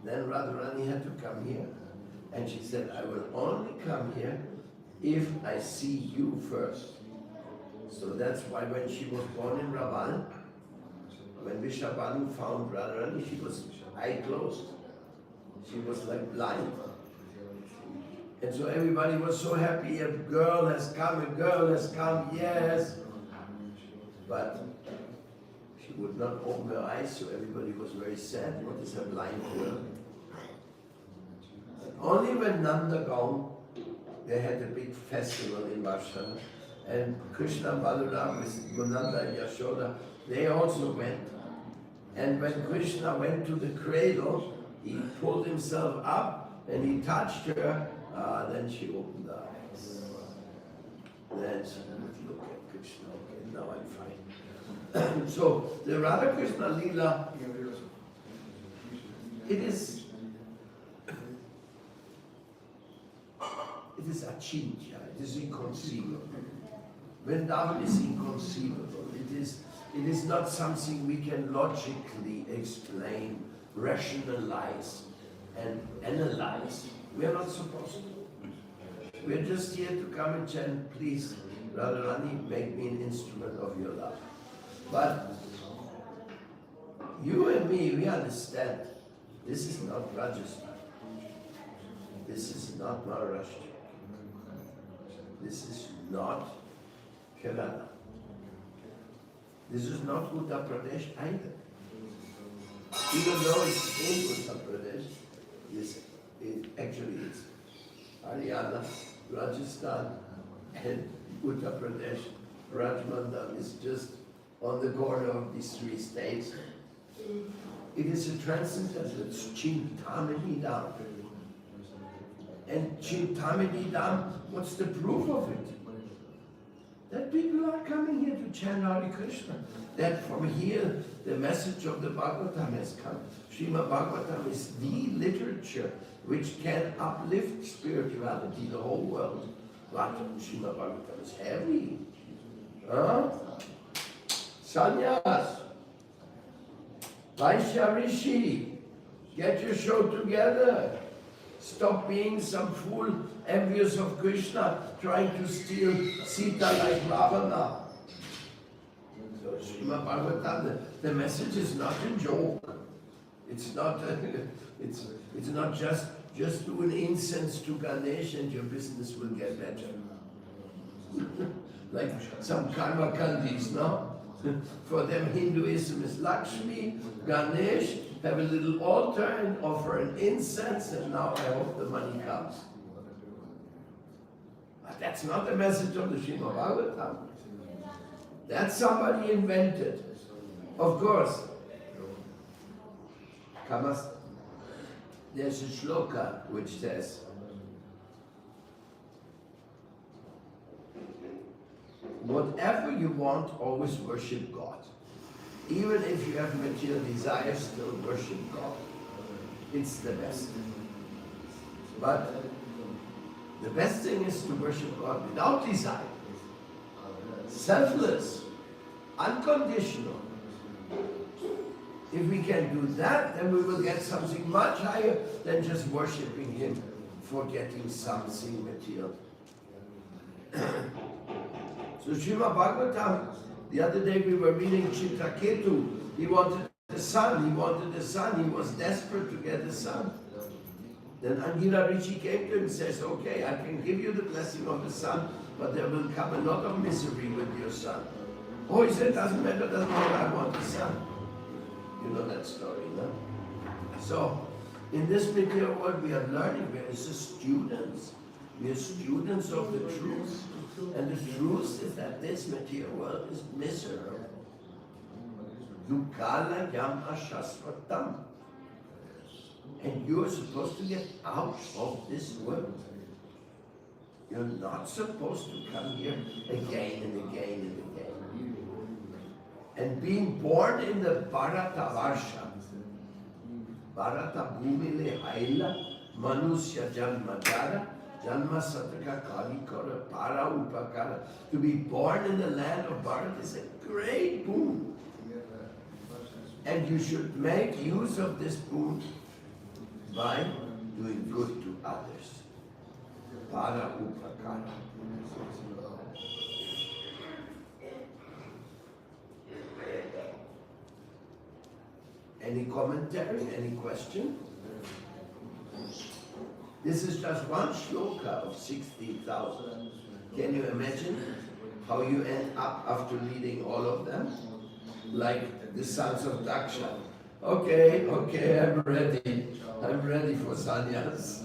then Radharani had to come here. And she said, I will only come here if I see you first. So that's why when she was born in Raval, when Vishabhanu found Radharani, she was eye closed. She was like blind. And so everybody was so happy, a girl has come, yes. But she would not open her eyes, so everybody was very sad. What is a blind girl? Only when Nanda gone, they had a big festival in Varsha, and Krishna, Balaram, with Nanda and Yashoda, they also went. And when Krishna went to the cradle, he pulled himself up and he touched her. Then she opened her eyes. Then she would look at Krishna. Okay, now I'm fine. So the Radha Krishna Leela, it is achintya, it is inconceivable. Vrindavan is inconceivable. It is not something we can logically explain, rationalize, and analyze. We are not supposed to. We are just here to come and chant, please, Radharani, make me an instrument of your love. But you and me, we understand this is not Rajasthan. This is not Maharashtra. This is not Kerala. This is not Uttar Pradesh either. Even though it's in Uttar Pradesh, actually it's Haryana, Rajasthan, and Uttar Pradesh. Rajmandal is just on the corner of these three states. It is a transcendental, it's Chintamani-dham. And Chintamani-dham, what's the proof of it? That people are coming here to chant Hare Krishna. That from here, the message of the Bhagavatam has come. Srimad Bhagavatam is the literature which can uplift spirituality, the whole world. But Srimad Bhagavatam is heavy. Huh? Sannyas, Vaishya Rishi, get your show together. Stop being some fool envious of Krishna, trying to steal Sita like Ravana. So Srimad Bhagavatam, the message is not a joke. It's not it's not just do an incense to Ganesh and your business will get better. Like some karma kandis, no? For them Hinduism is Lakshmi, Ganesh, have a little altar and offer an incense, and now I hope the money comes. But that's not the message of the Srimad Bhagavatam. That somebody invented. Of course, there's a shloka which says, whatever you want, always worship God. Even if you have material desires, still worship God. It's the best. But the best thing is to worship God without desire. Selfless, unconditional. If we can do that, then we will get something much higher than just worshipping Him for getting something material. So Srimad Bhagavatam, the other day we were reading Chitraketu. He wanted the son, he was desperate to get the son. Then Angira Rishi came to him and says, okay, I can give you the blessing of the son, but there will come a lot of misery with your son. Oh, he said, doesn't matter, I want the son. You know that story, no? So, in this material world we are learning, we are students. We are students of the truth. And the truth is that this material world is miserable. Dukala yam ashasvatam. And you are supposed to get out of this world. You're not supposed to come here again and again and again. And being born in the Bharata Varsha, Bharata Bhumile Haila, Manusya Janmadara, Janma Sataka Kalikara, Para Upakara. To be born in the land of Bharat is a great boon. And you should make use of this boon by doing good to others. Para Upakara. Any commentary, any question? This is just one shloka of 60,000. Can you imagine how you end up after reading all of them? Like the sons of Daksha. Okay, I'm ready. I'm ready for sannyas.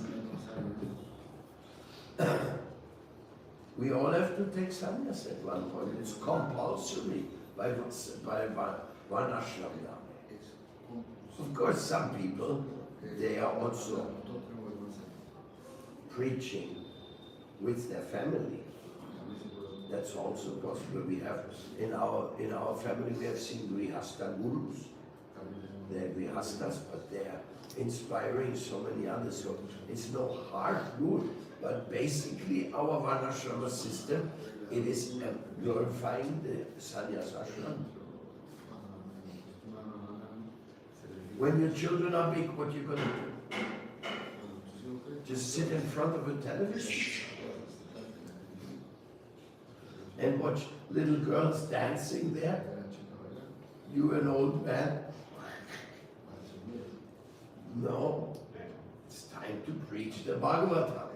We all have to take sannyas at one point. It's compulsory by one ashram now. Of course, some people, they are also preaching with their family. That's also possible. We have in our family we have seen grihasta gurus. They're grihastas, but they are inspiring so many others. So it's no hard rule, but basically our varnashrama system, it is glorifying the sannyas ashram. When your children are big, what you gonna do? Just sit in front of a television and watch little girls dancing there? You an old man? No, it's time to preach the Bhagavatam.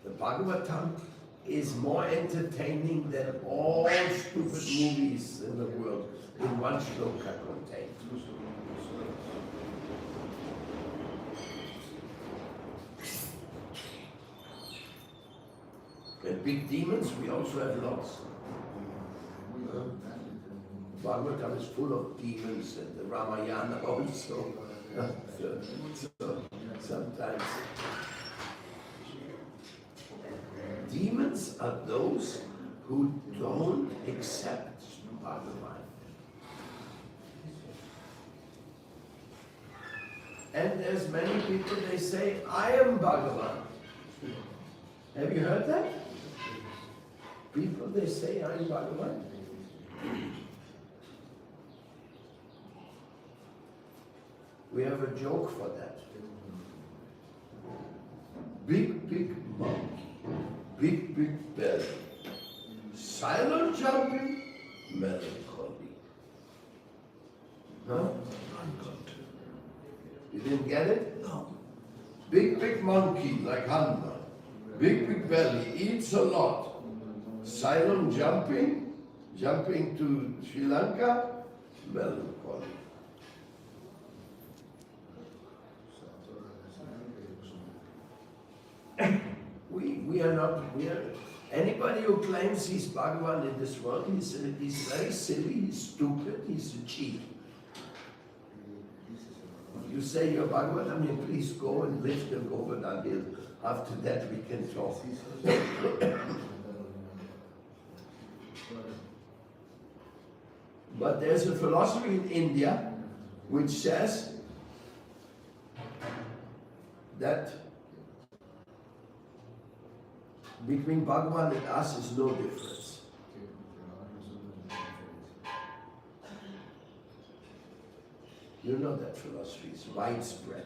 The Bhagavatam is more entertaining than all stupid movies in the world in one shloka contained. And big demons, we also have lots. Bhagavatam is full of demons, and the Ramayana also. So sometimes demons are those who don't accept Bhagavan. And there's many people, they say, I am Bhagavan. Have you heard that? People, they say, I am Bhagavan. We have a joke for that. Big, big monkey, big belly, silent jumping, melancholy. Huh? You didn't get it? No. Big monkey like Hanuman, big belly, eats a lot, silent jumping to Sri Lanka, melancholy. We are anybody who claims he's Bhagavan in this world, he's very silly, he's stupid, he's a cheat. You say you're Bhagavan, I mean, please go and lift the Govardhan hill. After that we can talk. But there's a philosophy in India which says that between Bhagavan and us is no difference. You know that philosophy is widespread.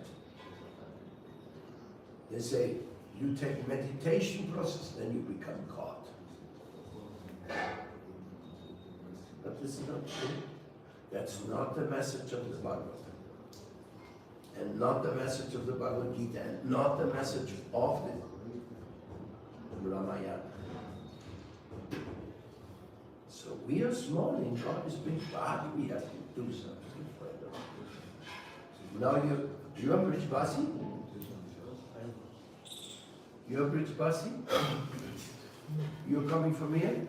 They say, you take meditation process, then you become God. But this is not true. That's not the message of the Bhagavatam. And not the message of the Bhagavad Gita, and not the message of the Ramayana. So we are small and God is big, but we have to do something for it. Now you're Brijbasi? You're Brijbasi? You're coming from here?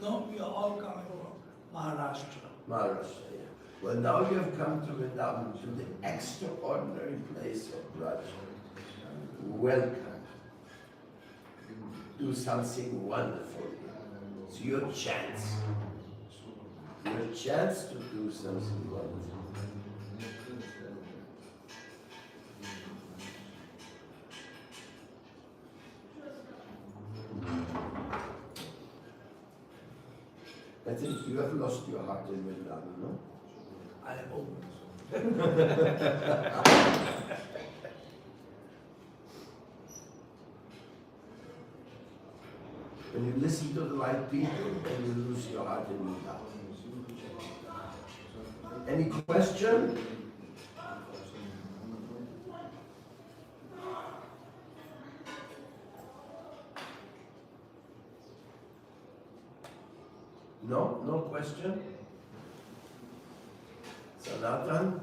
No, we are all coming from Maharashtra. Maharashtra, yeah. Well, now you have come to Vrindavan, to the extraordinary place of Braj. Welcome. Do something wonderful. It's your chance. Your chance to do something wonderful. I think you have lost your heart in Vrindavan, no? I hope. When you listen to the right people, then you lose your heart in Vrindavan. Any question? No? No question? Sanatan?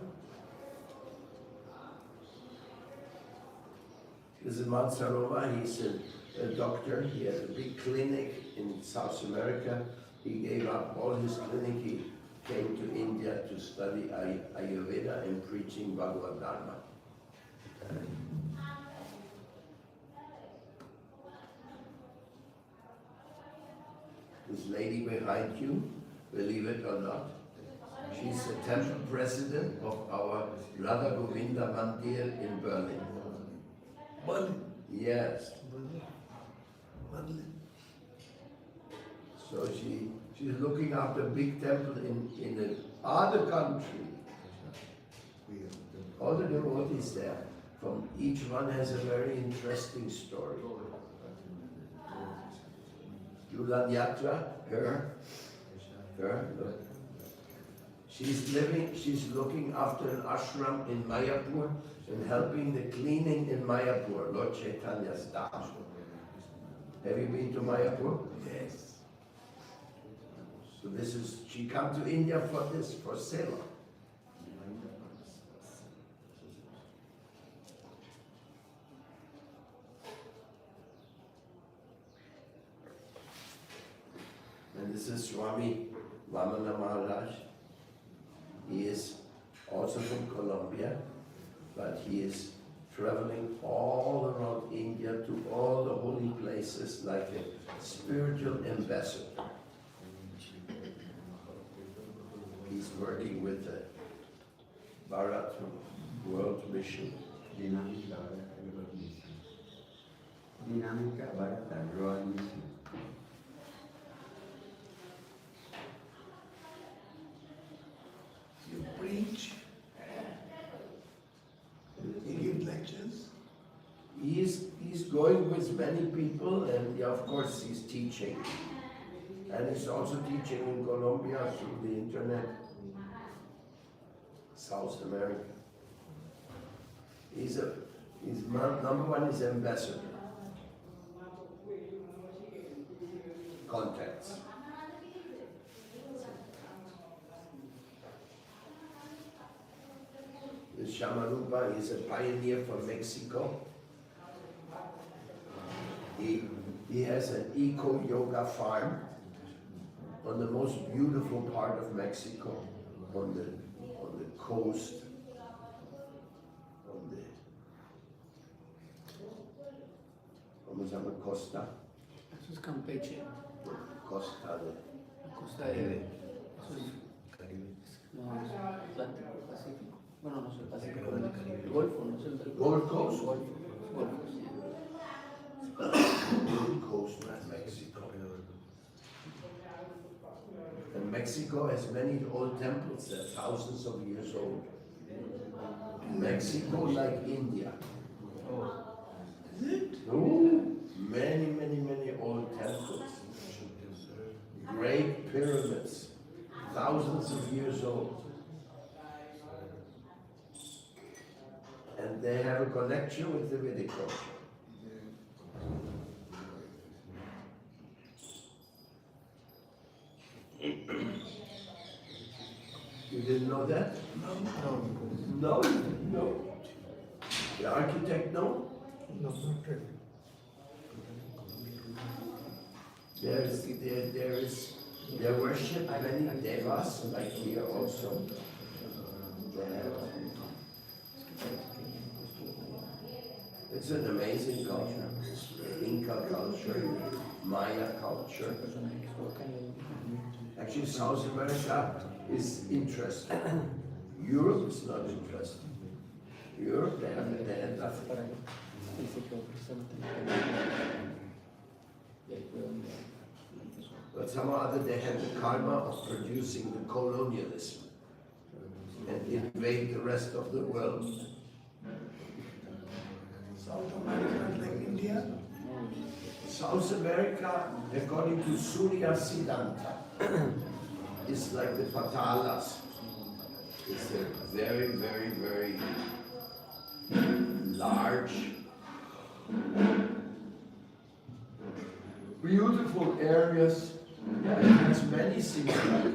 This is Mansarova. He's a doctor. He has a big clinic in South America. He gave up all his clinic. He came to India to study Ayurveda and preaching Bhagavad Dharma. This lady behind you, believe it or not, she's the temple president of our Radha Govinda Mandir in Berlin. Berlin. Yes. Berlin. So she's looking after a big temple in the other country. All the devotees there, from each one has a very interesting story. Yulan Yatra, her, look. She's looking after an ashram in Mayapur and helping the cleaning in Mayapur, Lord Chaitanya's Dam. Have you been to Mayapur? Yes. So she come to India for this, for seva. And this is Swami Vamana Maharaj. He is also from Colombia, but he is traveling all around India to all the holy places like a spiritual ambassador. He's working with the Bharat World Mission. Dinámica Bharat World Mission. You preach. You give lectures. He's going with many people, and of course he's teaching. And he's also teaching in Colombia through the internet, South America. He's number one is ambassador. Contacts. This Shamarupa is a pioneer from Mexico. He has an eco-yoga farm on the most beautiful part of Mexico, on the coast, ¿cómo se llama? Costa. Eso es Campeche, Costa de Costa de... Eso es Caribe. No, es Atlántico, Pacífico. Bueno, no sé, Pacífico. Golfo, no sé el del Gold Coast. Golfo, sí. Gold Coast of Mexico. And Mexico has many old temples that are thousands of years old. Mexico like India. Is it? Oh, many old temples. Great pyramids, thousands of years old. And they have a connection with the Vedic culture. You didn't know that? No, you didn't know. The architect know? No, not really. They worship many devas, like here also. It's an amazing culture. Inca culture, Maya culture. Actually, South America is interesting. Europe is not interesting. Europe, they have nothing. But somehow or other they have the karma of producing the colonialism and invade the rest of the world. South America like India. South America, according to Surya Siddhanta, is like the Patalas. It's a very large, beautiful areas. Yeah, it has many things like it.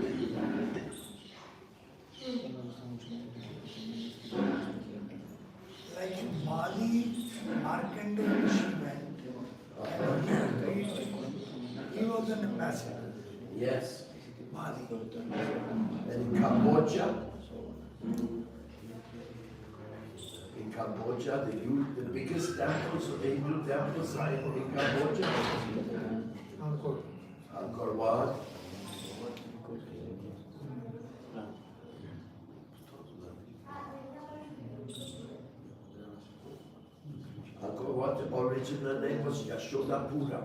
Like in Bali, Markandeya Rishi went. He was an ambassador. Yes. Bali. And in Cambodia, the biggest temples, the Hindu temples are in Cambodia. Angkor Wat. Angkor Wat, the original name was Yashodapura.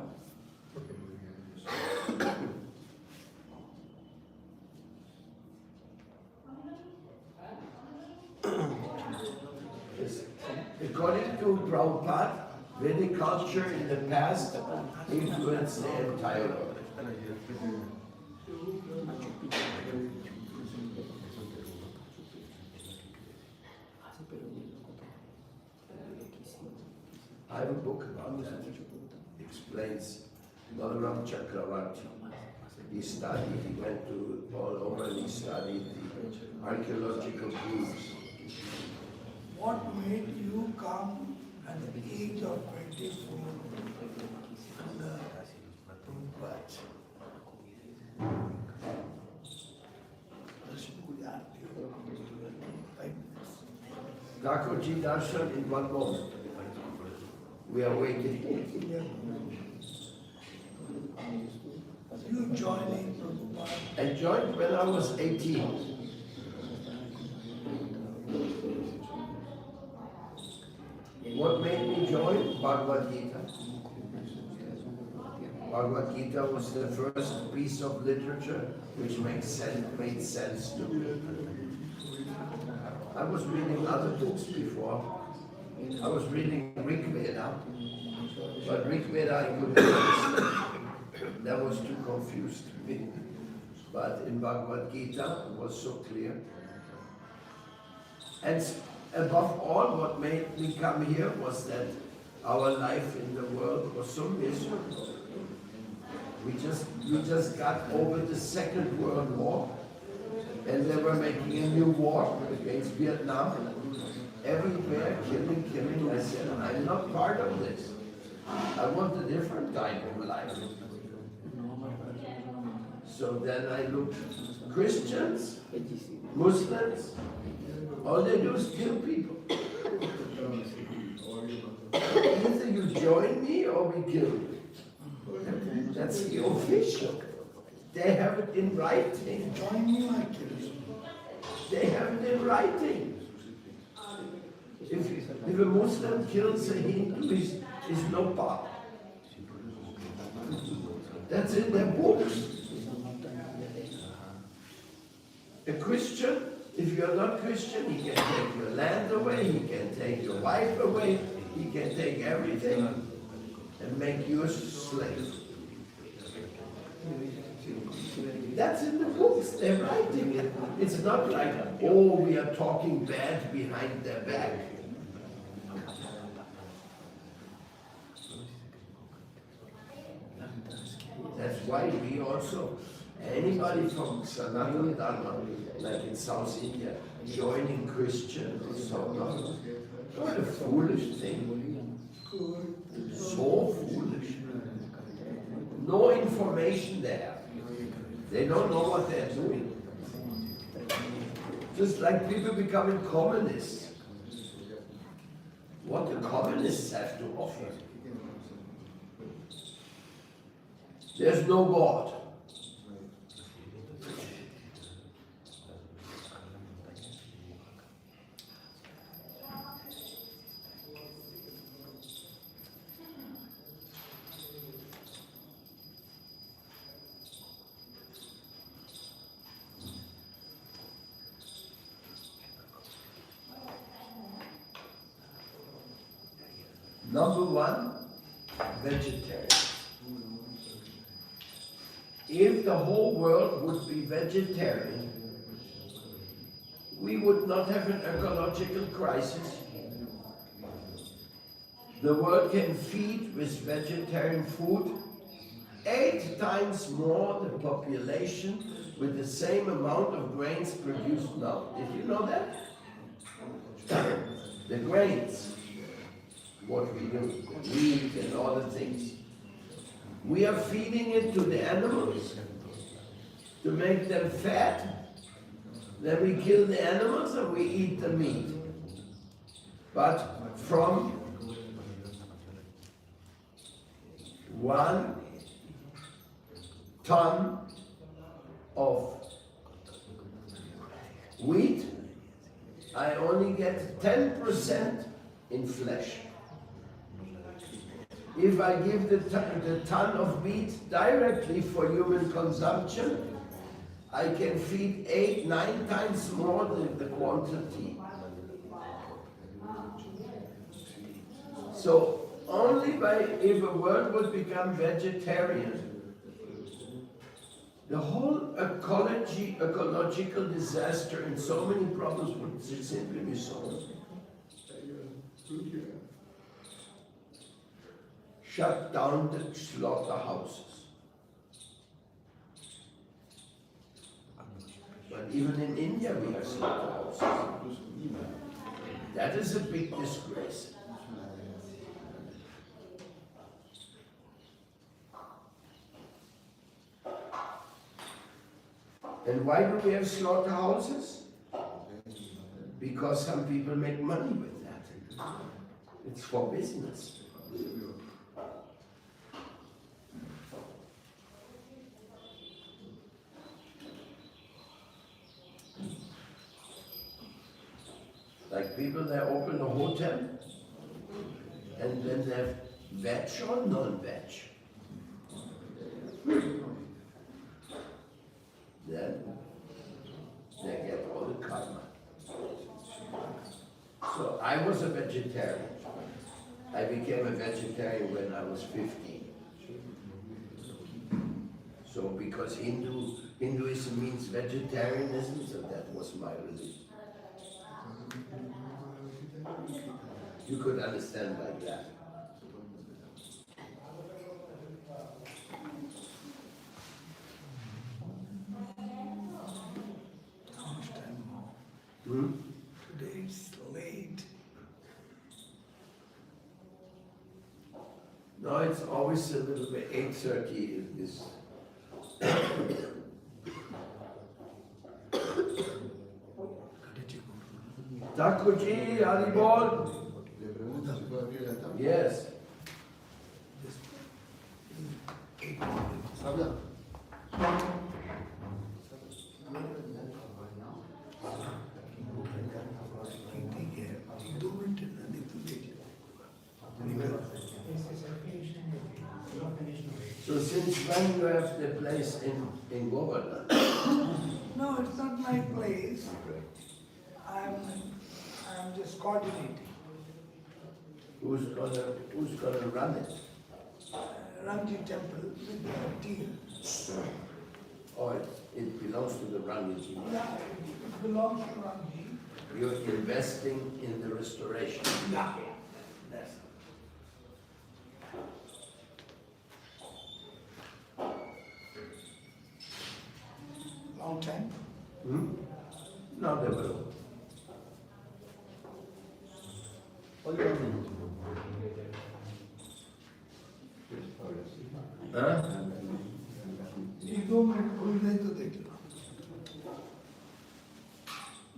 According to Prabhupada, Vedic culture in the past influenced the entire world. I have a book about that. Explains Balaram Chakravarti. He went to all over and he studied the archaeological proofs. What made you come at the age of 24 to the Prabhupada? Thakurji Darshan in one moment. We are waiting. You joining Prabhupada? I joined when I was 18. What made me join? Bhagavad Gita. Bhagavad Gita was the first piece of literature which made sense to me. I was reading other books before. I was reading Rig Veda, but Rig Veda I couldn't understand. That was too confused to me. But in Bhagavad Gita it was so clear. And above all, what made me come here was that our life in the world was so miserable. We just got over the Second World War, and they were making a new war against Vietnam. Everywhere, killing. I said, I'm not part of this. I want a different type of life. So then I looked, Christians, Muslims, all they do is kill people. Either you join me or we kill you. That's the official. They have it in writing. Join me, I kill you. They have it in writing. If a Muslim kills a Hindu, is no part. That's in their books. A Christian, if you are not Christian, he can take your land away, he can take your wife away, he can take everything and make you a slave. That's in the books, they're writing it. It's not like, oh, we are talking bad behind their back. That's why we also, anybody from Sanatana Dharma, like in South India, joining Christian or so, what a foolish thing. So foolish. No information there. They don't know what they're doing. Just like people becoming communists. What the communists have to offer. There's no God. Number one, vegetarian. If the whole world would be vegetarian, we would not have an ecological crisis. The world can feed with vegetarian food 8 times more the population with the same amount of grains produced now. Did you know that? The grains. what we do, meat and all the things. We are feeding it to the animals to make them fat. Then we kill the animals and we eat the meat. But from 1 ton of wheat, I only get 10% in flesh. If I give the ton of meat directly for human consumption, I can feed 8-9 times more than the quantity. So only if a world would become vegetarian, the whole ecological disaster and so many problems would simply be solved. Shut down the slaughterhouses. But even in India we have slaughterhouses. That is a big disgrace. And why do we have slaughterhouses? Because some people make money with that. It's for business. Like people that open a hotel and then they have veg or non-veg. Then they get all the karma. So I was a vegetarian. I became a vegetarian when I was 15. So because Hinduism means vegetarianism, so that was my religion. You could understand like that. Today it's late. No, it's always a little bit 8:30 is. Thakurji, Haribol. Yes. So since when you have the place in Govardhan? No, it's not my place. I'm just coordinating. Who's gonna run it? Ranji temple with the team. Or it belongs to the Ranji? Yeah, it belongs to Ranji. You're investing in the restoration. Yeah. That's long time. Now they will. एक दो minute खुल गए तो देख लो.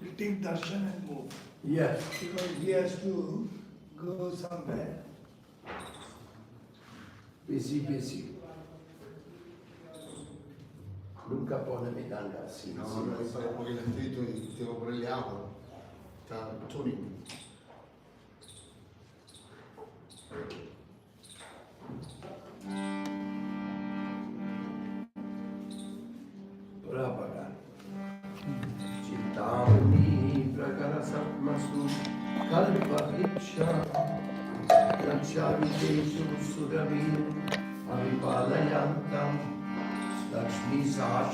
We take darshan and move Yes. because he has to go somewhere. Busy. Nunca pone medanga así. No, no, es porque el escrito y tengo que ponerle agua. Está tuning. Prabhaga. Chintamani pragara satmasu kalpa iksha Lakshavitesu surabhi avipalayantam Lakshmi